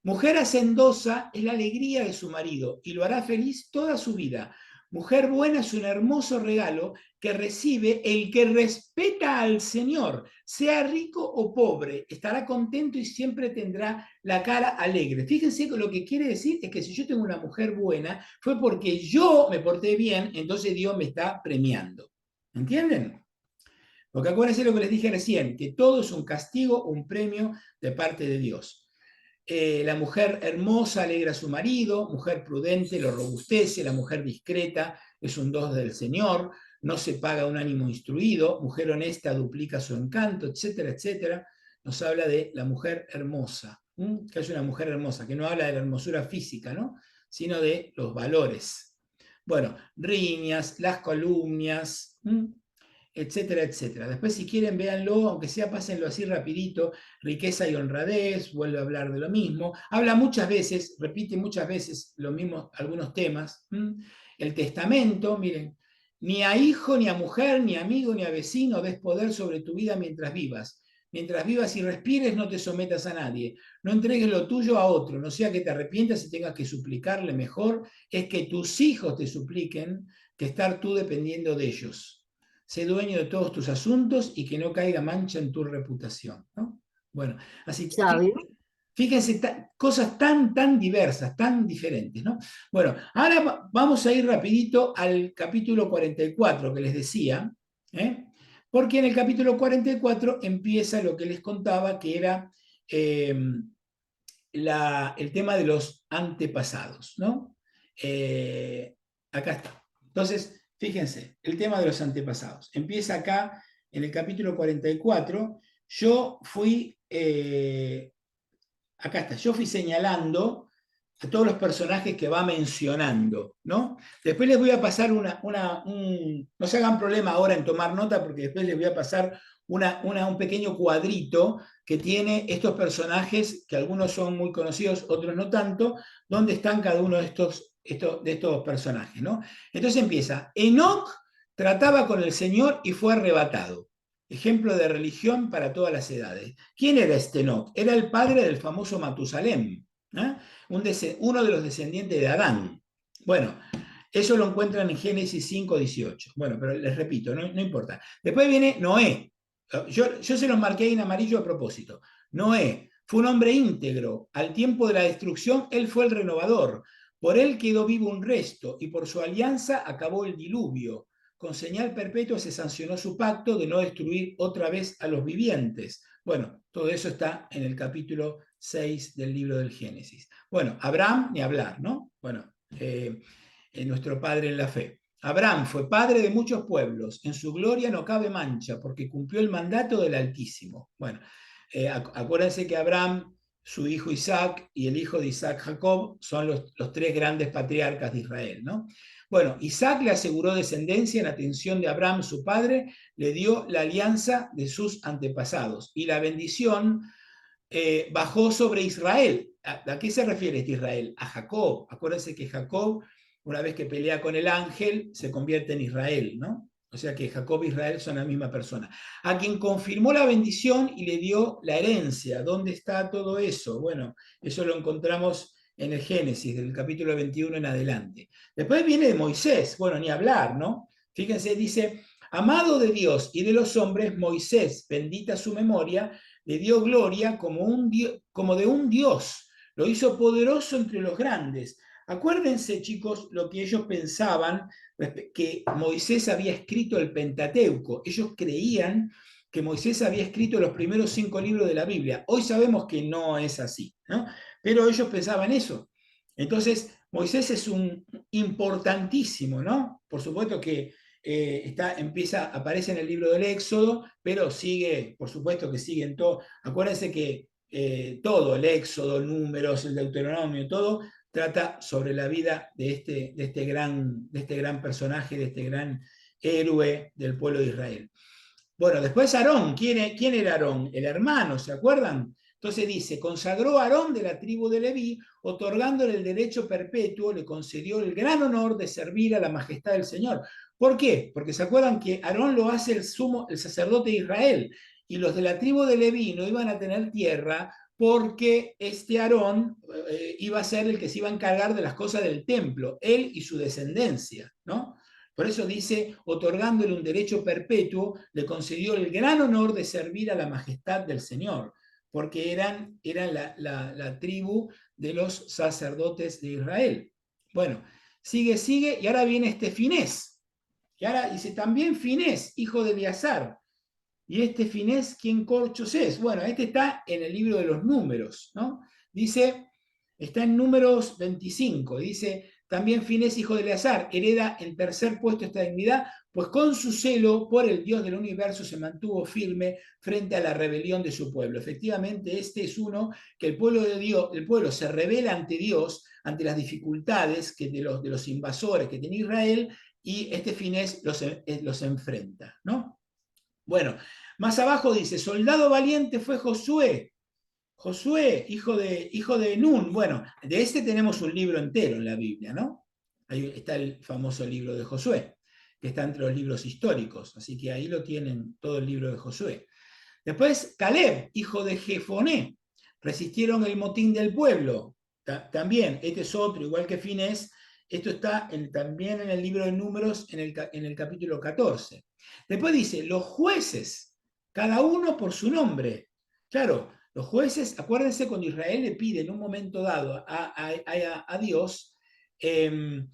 Mujer hacendosa es la alegría de su marido y lo hará feliz toda su vida. Mujer buena es un hermoso regalo que recibe el que respeta al Señor, sea rico o pobre, estará contento y siempre tendrá la cara alegre. Fíjense que lo que quiere decir es que si yo tengo una mujer buena, fue porque yo me porté bien, entonces Dios me está premiando. ¿Entienden? Porque acuérdense lo que les dije recién, que todo es un castigo, un premio de parte de Dios. La mujer hermosa alegra a su marido, mujer prudente lo robustece, la mujer discreta es un don del Señor, no se paga un ánimo instruido, mujer honesta duplica su encanto, etcétera, etcétera. Nos habla de la mujer hermosa, que es una mujer hermosa, que no habla de la hermosura física, ¿no? Sino de los valores. Bueno, riñas, las calumnias, etcétera, etcétera. Después, si quieren, véanlo, aunque sea, pásenlo así rapidito. Riqueza y honradez, vuelve a hablar de lo mismo. Habla muchas veces, repite muchas veces lo mismo, algunos temas. El testamento, miren, ni a hijo, ni a mujer, ni a amigo, ni a vecino des poder sobre tu vida mientras vivas. Mientras vivas y respires, no te sometas a nadie. No entregues lo tuyo a otro, no sea que te arrepientas y tengas que suplicarle. Mejor es que tus hijos te supliquen que estar tú dependiendo de ellos. Sé dueño de todos tus asuntos y que no caiga mancha en tu reputación, ¿no? Bueno, así, Sabio. fíjense, cosas tan diversas, tan diferentes, ¿no? Bueno, ahora vamos a ir rapidito al capítulo 44 que les decía, ¿eh? Porque en el capítulo 44 empieza lo que les contaba, que era el tema de los antepasados, ¿no? Acá está. Entonces, fíjense, el tema de los antepasados. Empieza acá en el capítulo 44. Yo fui, acá está, yo fui señalando a todos los personajes que va mencionando, ¿no? Después les voy a pasar no se hagan problema ahora en tomar nota, porque después les voy a pasar un pequeño cuadrito que tiene estos personajes, que algunos son muy conocidos, otros no tanto, donde están cada uno de estos personajes, ¿no? Entonces empieza, Enoc trataba con el Señor y fue arrebatado. Ejemplo de religión para todas las edades. ¿Quién era este Enoc? Era el padre del famoso Matusalem, ¿eh? Uno de los descendientes de Adán. Bueno, eso lo encuentran en Génesis 5:18. Bueno, pero les repito, no importa. Después viene Noé. Yo se los marqué en amarillo a propósito. Noé fue un hombre íntegro. Al tiempo de la destrucción, él fue el renovador. Por él quedó vivo un resto y por su alianza acabó el diluvio. Con señal perpetua se sancionó su pacto de no destruir otra vez a los vivientes. Bueno, todo eso está en el capítulo 6 del libro del Génesis. Bueno, Abraham, ni hablar, ¿no? Bueno, nuestro padre en la fe. Abraham fue padre de muchos pueblos, en su gloria no cabe mancha, porque cumplió el mandato del Altísimo. Bueno, acuérdense que Abraham, su hijo Isaac y el hijo de Isaac Jacob son los 3 grandes patriarcas de Israel, ¿no? Bueno, Isaac le aseguró descendencia en atención de Abraham, su padre, le dio la alianza de sus antepasados y la bendición bajó sobre Israel. ¿A qué se refiere este Israel? A Jacob. Acuérdense que Jacob, una vez que pelea con el ángel, se convierte en Israel, ¿no? O sea que Jacob e Israel son la misma persona. A quien confirmó la bendición y le dio la herencia. ¿Dónde está todo eso? Bueno, eso lo encontramos en el Génesis, del capítulo 21 en adelante. Después viene de Moisés. Bueno, ni hablar, ¿no? Fíjense, dice, amado de Dios y de los hombres, Moisés, bendita su memoria, le dio gloria como de un Dios. Lo hizo poderoso entre los grandes. Acuérdense, chicos, lo que ellos pensaban, que Moisés había escrito el Pentateuco. Ellos creían que Moisés había escrito los primeros 5 libros de la Biblia. Hoy sabemos que no es así, ¿no? Pero ellos pensaban eso. Entonces, Moisés es un importantísimo, ¿no? Por supuesto que aparece en el libro del Éxodo, pero sigue, por supuesto que sigue en todo. Acuérdense que todo, el Éxodo, Números, el Deuteronomio, todo, trata sobre la vida de este gran personaje, de este gran héroe del pueblo de Israel. Bueno, después Aarón, ¿quién era Aarón? El hermano, ¿se acuerdan? Entonces dice, consagró a Aarón de la tribu de Leví, otorgándole el derecho perpetuo, le concedió el gran honor de servir a la majestad del Señor. ¿Por qué? Porque se acuerdan que Aarón lo hace el sacerdote de Israel, y los de la tribu de Leví no iban a tener tierra porque este Aarón iba a ser el que se iba a encargar de las cosas del templo, él y su descendencia, ¿no? Por eso dice, otorgándole un derecho perpetuo, le concedió el gran honor de servir a la majestad del Señor, porque eran la tribu de los sacerdotes de Israel. Bueno, sigue, y ahora viene este Finés, que ahora dice, también Finés, hijo de Eleazar. ¿Y este Finés quién corchos es? Bueno, este está en el libro de los números, ¿no? Dice, está en números 25, dice, también Finés, hijo de Eleazar, hereda en tercer puesto esta dignidad, pues con su celo por el Dios del universo se mantuvo firme frente a la rebelión de su pueblo. Efectivamente, este es uno que el pueblo se rebela ante Dios, ante las dificultades de los invasores que tiene Israel, y este Finés los enfrenta, ¿no? Bueno, más abajo dice, soldado valiente fue Josué. Josué, hijo de Nun. Bueno, de este tenemos un libro entero en la Biblia, ¿no? Ahí está el famoso libro de Josué, que está entre los libros históricos. Así que ahí lo tienen todo el libro de Josué. Después, Caleb, hijo de Jefoné. Resistieron el motín del pueblo. También, este es otro, igual que Finés. Esto está también en el libro de Números, en el capítulo 14. Después dice, los jueces, cada uno por su nombre. Claro, los jueces, acuérdense cuando Israel le pide en un momento dado a Dios que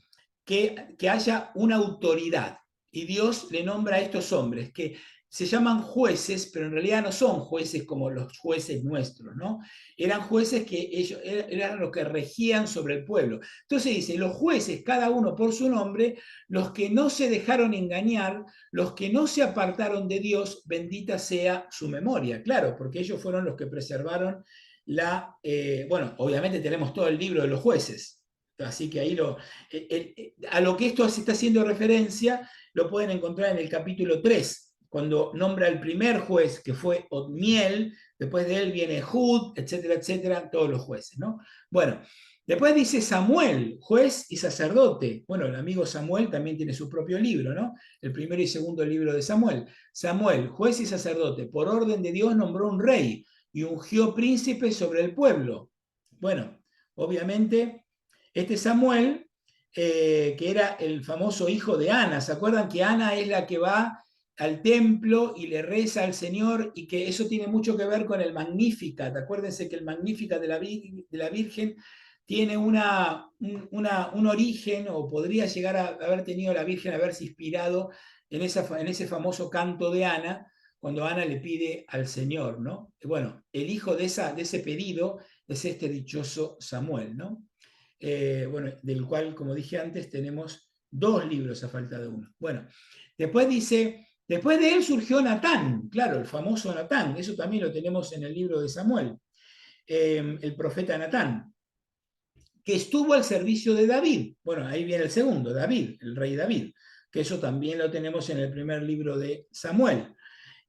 haya una autoridad. Y Dios le nombra a estos hombres que se llaman jueces, pero en realidad no son jueces como los jueces nuestros, ¿no? Eran jueces que ellos eran los que regían sobre el pueblo. Entonces dice, los jueces, cada uno por su nombre, los que no se dejaron engañar, los que no se apartaron de Dios, bendita sea su memoria. Claro, porque ellos fueron los que preservaron bueno, obviamente tenemos todo el libro de los jueces, así que ahí a lo que esto se está haciendo referencia, lo pueden encontrar en el capítulo 3, cuando nombra el primer juez, que fue Otniel, después de él viene Jud, etcétera, etcétera, todos los jueces, ¿no? Bueno, después dice Samuel, juez y sacerdote. Bueno, el amigo Samuel también tiene su propio libro, ¿no? El primero y segundo libro de Samuel. Samuel, juez y sacerdote, por orden de Dios nombró un rey y ungió príncipe sobre el pueblo. Bueno, obviamente, este Samuel, que era el famoso hijo de Ana, ¿se acuerdan que Ana es la que va al templo y le reza al Señor, y que eso tiene mucho que ver con el Magnificat? Acuérdense que el Magnificat de la Virgen tiene un origen, o podría llegar a haber tenido la Virgen, haberse inspirado en ese famoso canto de Ana, cuando Ana le pide al Señor, ¿no? Bueno, el hijo de ese pedido es este dichoso Samuel, ¿no? Bueno, del cual, como dije antes, tenemos 2 libros a falta de uno. Bueno, después dice, después de él surgió Natán, claro, el famoso Natán, eso también lo tenemos en el libro de Samuel, el profeta Natán, que estuvo al servicio de David. Bueno, ahí viene el segundo, David, el rey David, que eso también lo tenemos en el primer libro de Samuel.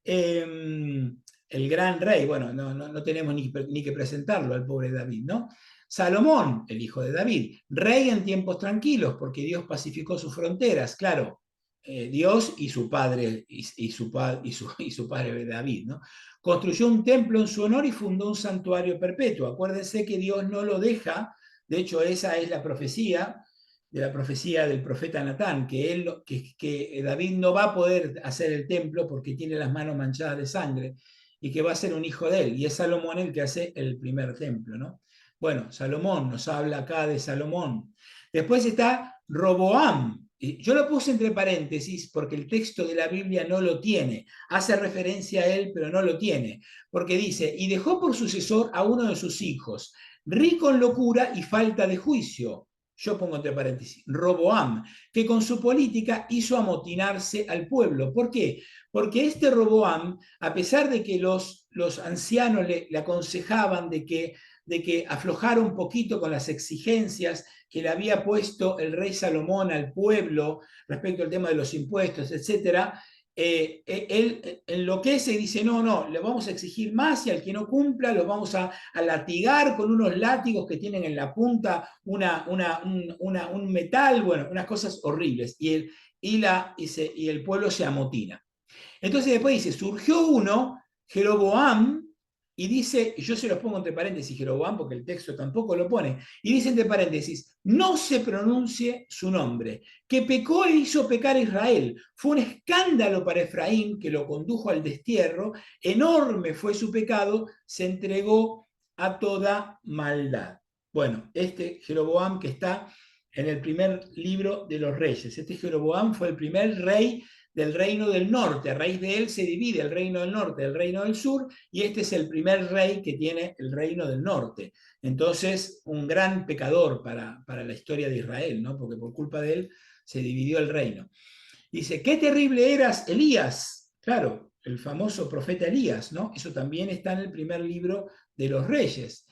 El gran rey, bueno, no tenemos ni que presentarlo al pobre David, ¿no? Salomón, el hijo de David, rey en tiempos tranquilos, porque Dios pacificó sus fronteras, claro, Dios y su padre, y su padre David, ¿no? Construyó un templo en su honor y fundó un santuario perpetuo. Acuérdense que Dios no lo deja, de hecho esa es la profecía del profeta Natán, que David no va a poder hacer el templo porque tiene las manos manchadas de sangre, y que va a ser un hijo de él, y es Salomón el que hace el primer templo, ¿no? Bueno, Salomón, nos habla acá de Salomón. Después está Roboam. Yo lo puse entre paréntesis porque el texto de la Biblia no lo tiene. Hace referencia a él, pero no lo tiene. Porque dice, y dejó por sucesor a uno de sus hijos, rico en locura y falta de juicio. Yo pongo entre paréntesis, Roboam, que con su política hizo amotinarse al pueblo. ¿Por qué? Porque este Roboam, a pesar de que los ancianos le aconsejaban de que de que aflojara un poquito con las exigencias que le había puesto el rey Salomón al pueblo respecto al tema de los impuestos, etc., él enloquece y dice, no, le vamos a exigir más y al que no cumpla lo vamos a latigar con unos látigos que tienen en la punta un metal, bueno, unas cosas horribles. Y el pueblo se amotina. Entonces después dice, surgió uno, Jeroboam, y dice, yo se los pongo entre paréntesis Jeroboam porque el texto tampoco lo pone, y dice entre paréntesis, no se pronuncie su nombre, que pecó e hizo pecar a Israel. Fue un escándalo para Efraín que lo condujo al destierro, enorme fue su pecado, se entregó a toda maldad. Bueno, este Jeroboam que está en el primer libro de los reyes, este Jeroboam fue el primer rey del reino del norte. A raíz de él se divide el reino del norte del reino del sur, y este es el primer rey que tiene el reino del norte. Entonces, un gran pecador para la historia de Israel, ¿no? Porque por culpa de él se dividió el reino. Dice, qué terrible eras, Elías. Claro, el famoso profeta Elías, ¿no? Eso también está en el primer libro de los reyes.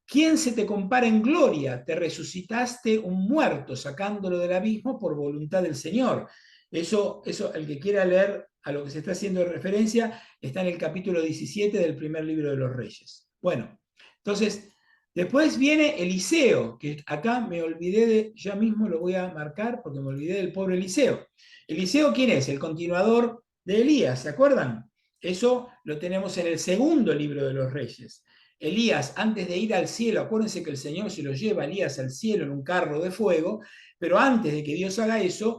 ¿Quién se te compara en gloria? Te resucitaste un muerto, sacándolo del abismo por voluntad del Señor. Eso, el que quiera leer a lo que se está haciendo referencia, está en el capítulo 17 del primer libro de los Reyes. Bueno, entonces, después viene Eliseo, que acá me olvidé ya mismo lo voy a marcar porque me olvidé del pobre Eliseo. ¿Eliseo quién es? El continuador de Elías, ¿se acuerdan? Eso lo tenemos en el segundo libro de los Reyes. Elías, antes de ir al cielo, acuérdense que el Señor se lo lleva a Elías al cielo en un carro de fuego, pero antes de que Dios haga eso,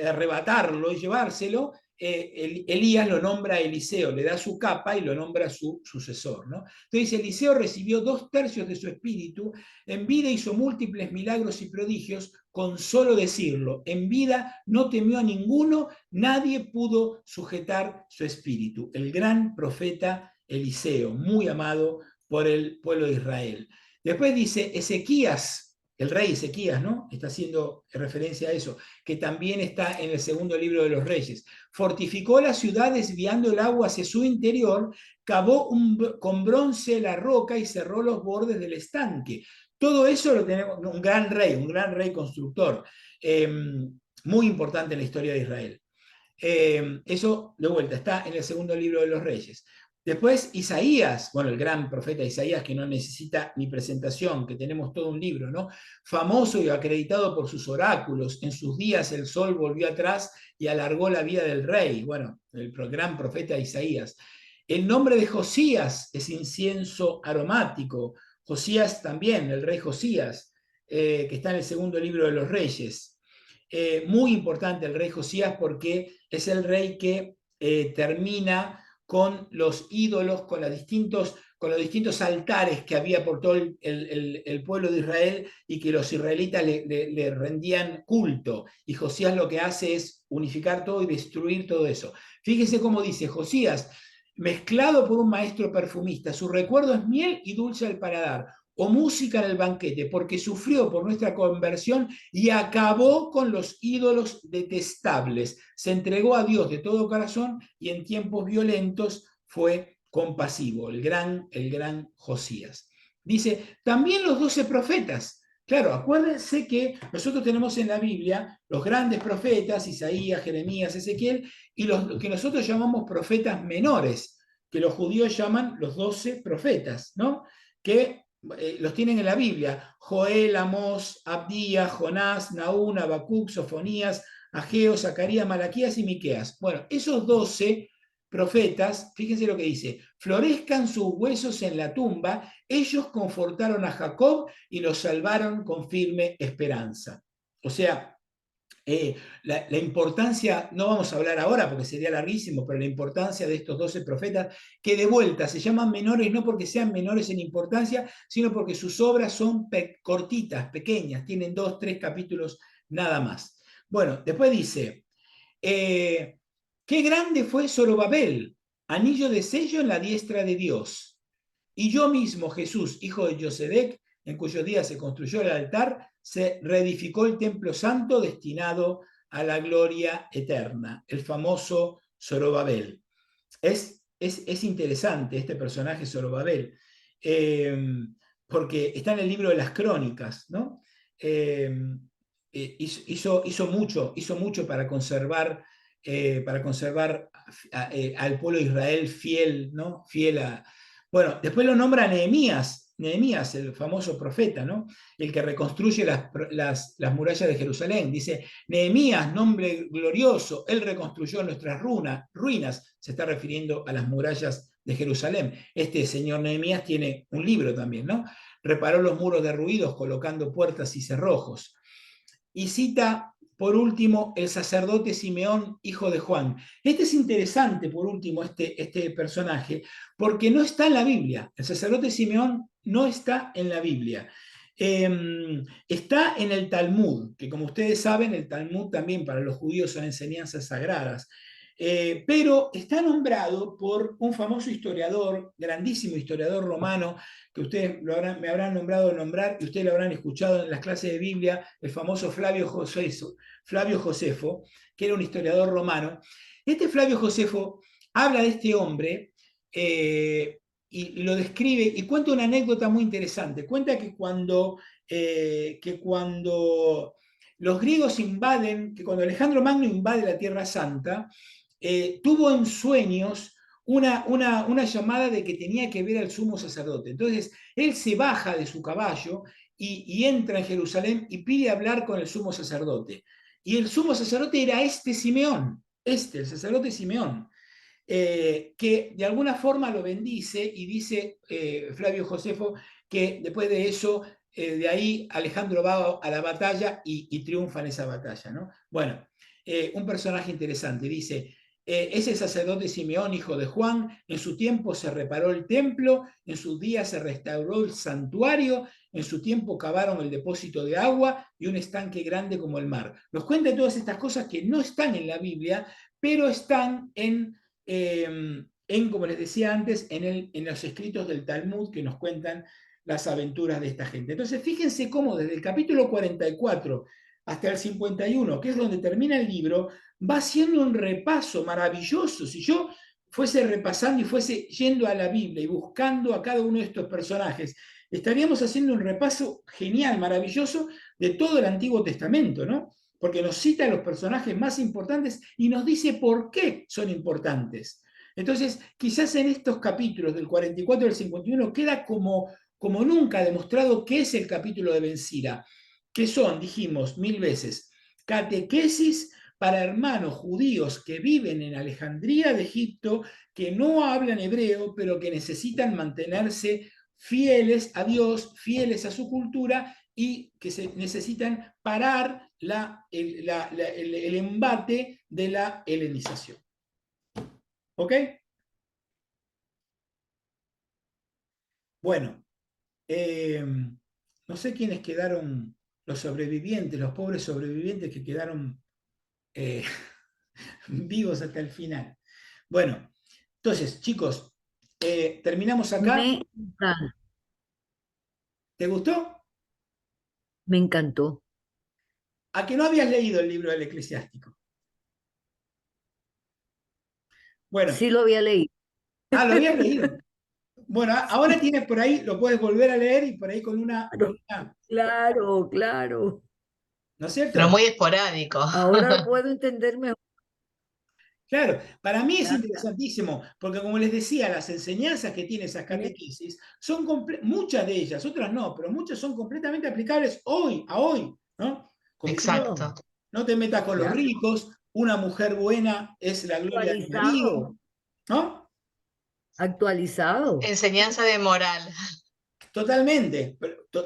arrebatarlo y llevárselo, Elías lo nombra a Eliseo, le da su capa y lo nombra su sucesor, ¿no? Entonces Eliseo recibió 2/3 de su espíritu, en vida hizo múltiples milagros y prodigios, con solo decirlo, en vida no temió a ninguno, nadie pudo sujetar su espíritu. El gran profeta Eliseo, muy amado por el pueblo de Israel. Después dice Ezequías, el rey Ezequías, ¿no? Está haciendo referencia a eso, que también está en el segundo libro de los Reyes. Fortificó la ciudad desviando el agua hacia su interior, cavó con bronce la roca y cerró los bordes del estanque. Todo eso lo tenemos, un gran rey constructor, muy importante en la historia de Israel. Eso, de vuelta, está en el segundo libro de los Reyes. Después Isaías, bueno, el gran profeta Isaías, que no necesita ni presentación, que tenemos todo un libro, ¿no? Famoso y acreditado por sus oráculos. En sus días el sol volvió atrás y alargó la vida del rey. Bueno, el gran profeta Isaías. El nombre de Josías es incienso aromático. Josías también, el rey Josías, que está en el segundo libro de los Reyes. Muy importante el rey Josías porque es el rey que termina con los ídolos, con los distintos altares que había por todo el pueblo de Israel y que los israelitas le rendían culto. Y Josías lo que hace es unificar todo y destruir todo eso. Fíjese cómo dice Josías, mezclado por un maestro perfumista, su recuerdo es miel y dulce al paladar, o música en el banquete, porque sufrió por nuestra conversión y acabó con los ídolos detestables. Se entregó a Dios de todo corazón y en tiempos violentos fue compasivo, el gran Josías. Dice, también los 12 profetas. Claro, acuérdense que nosotros tenemos en la Biblia los grandes profetas, Isaías, Jeremías, Ezequiel, y los que nosotros llamamos profetas menores, que los judíos llaman los 12 profetas, ¿no? Que los tienen en la Biblia, Joel, Amós, Abdías, Jonás, Nahum, Habacuc, Sofonías, Ageo, Zacarías, Malaquías y Miqueas. Bueno, esos 12 profetas, fíjense lo que dice, florezcan sus huesos en la tumba, ellos confortaron a Jacob y los salvaron con firme esperanza. O sea, la importancia, no vamos a hablar ahora porque sería larguísimo, pero la importancia de estos 12 profetas, que de vuelta se llaman menores no porque sean menores en importancia, sino porque sus obras son cortitas, pequeñas, tienen 2, 3 capítulos nada más. Bueno, después dice, qué grande fue Zorobabel, anillo de sello en la diestra de Dios. Y yo mismo, Jesús, hijo de Josedec, en cuyos días se construyó el altar, se reedificó el templo santo destinado a la gloria eterna, el famoso Zorobabel. Es interesante este personaje Zorobabel. porque está en el libro de las Crónicas, ¿no? Eh, hizo mucho para conservar al pueblo de Israel fiel, ¿no? Fiel a... Bueno, después lo nombra Nehemías, el famoso profeta, ¿no? El que reconstruye las murallas de Jerusalén. Dice, Nehemías, nombre glorioso, él reconstruyó nuestras ruinas, se está refiriendo a las murallas de Jerusalén. Este señor Nehemías tiene un libro también, ¿no? Reparó los muros derruidos colocando puertas y cerrojos. Y cita, por último, el sacerdote Simeón, hijo de Juan. Este es interesante, por último, este personaje, porque no está en la Biblia. El sacerdote Simeón no está en la Biblia. Está en el Talmud, que como ustedes saben, el Talmud también para los judíos son enseñanzas sagradas. Pero está nombrado por un famoso historiador, grandísimo historiador romano, que ustedes me habrán nombrar y ustedes lo habrán escuchado en las clases de Biblia, el famoso Flavio Josefo, que era un historiador romano. Este Flavio Josefo habla de este hombre y lo describe y cuenta una anécdota muy interesante. Cuenta que cuando los griegos invaden, que cuando Alejandro Magno invade la Tierra Santa, tuvo en sueños una llamada de que tenía que ver al sumo sacerdote. Entonces, él se baja de su caballo y entra en Jerusalén y pide hablar con el sumo sacerdote. Y el sumo sacerdote era Simeón, el sacerdote Simeón, que de alguna forma lo bendice y dice Flavio Josefo que después de eso, de ahí Alejandro va a la batalla y triunfa en esa batalla, ¿no? Bueno, un personaje interesante, dice, es el sacerdote Simeón, hijo de Juan, en su tiempo se reparó el templo, en sus días se restauró el santuario, en su tiempo cavaron el depósito de agua y un estanque grande como el mar. Nos cuenta todas estas cosas que no están en la Biblia, pero están como les decía antes, en los escritos del Talmud que nos cuentan las aventuras de esta gente. Entonces, fíjense cómo desde el capítulo 44 hasta el 51, que es donde termina el libro, va haciendo un repaso maravilloso. Si yo fuese repasando y fuese yendo a la Biblia y buscando a cada uno de estos personajes, estaríamos haciendo un repaso genial, maravilloso de todo el Antiguo Testamento, ¿no? Porque nos cita a los personajes más importantes y nos dice por qué son importantes. Entonces, quizás en estos capítulos del 44 al 51 queda como nunca demostrado qué es el capítulo de Ben Sira, que son, dijimos 1000 veces, catequesis para hermanos judíos que viven en Alejandría de Egipto, que no hablan hebreo, pero que necesitan mantenerse fieles a Dios, fieles a su cultura y que necesitan parar el embate de la helenización. ¿Ok? Bueno, no sé quiénes quedaron, los sobrevivientes, los pobres sobrevivientes que quedaron vivos hasta el final. Bueno, entonces, chicos, terminamos acá. ¿Te gustó? Me encantó. ¿A que no habías leído el libro del Eclesiástico? Bueno. Sí lo había leído. Ah, ¿lo habías leído? Bueno, ahora tienes por ahí, lo puedes volver a leer y por ahí con una... Claro, claro. ¿No es cierto? Pero muy esporádico. Ahora lo puedo entender mejor. Claro, para mí es interesantísimo, porque como les decía, las enseñanzas que tiene esas catequesis son muchas de ellas, otras no, pero muchas son completamente aplicables a hoy, ¿no? Como Exacto. No te metas con los ricos, una mujer buena es la gloria del marido, ¿no? Actualizado. Enseñanza de moral. Totalmente.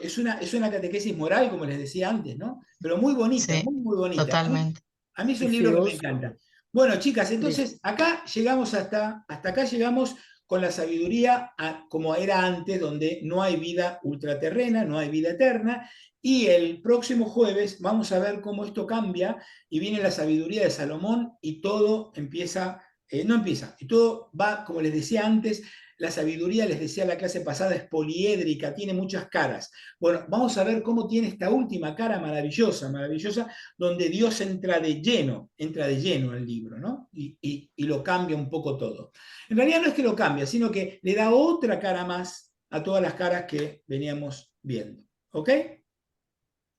Es una catequesis moral, como les decía antes, ¿no? Pero muy bonita, Sí, muy bonita. totalmente. A mí es un libro que me encanta. Bueno, chicas, entonces acá llegamos hasta acá llegamos con la sabiduría como era antes, donde no hay vida ultraterrena, no hay vida eterna, y el próximo jueves vamos a ver cómo esto cambia y viene la sabiduría de Salomón y todo empieza, no empieza, y todo va, como les decía antes, la sabiduría, les decía la clase pasada, es poliédrica, tiene muchas caras. Bueno, vamos a ver cómo tiene esta última cara maravillosa, maravillosa, donde Dios entra de lleno al libro, ¿no? Y lo cambia un poco todo. En realidad no es que lo cambia, sino que le da otra cara más a todas las caras que veníamos viendo. ¿Ok?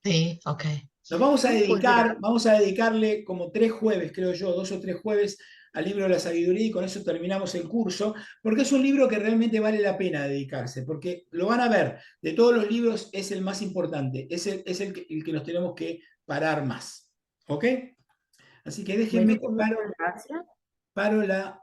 Sí, ok. Nos vamos a Pues dedicar, vamos a dedicarle como 3 jueves, creo yo, 2 o 3 jueves al libro de la sabiduría y con eso terminamos el curso, porque es un libro que realmente vale la pena dedicarse, porque lo van a ver, de todos los libros es el más importante, es el que nos tenemos que parar más. ¿Ok? Así que déjenme bueno, que pues muchas gracias. paro la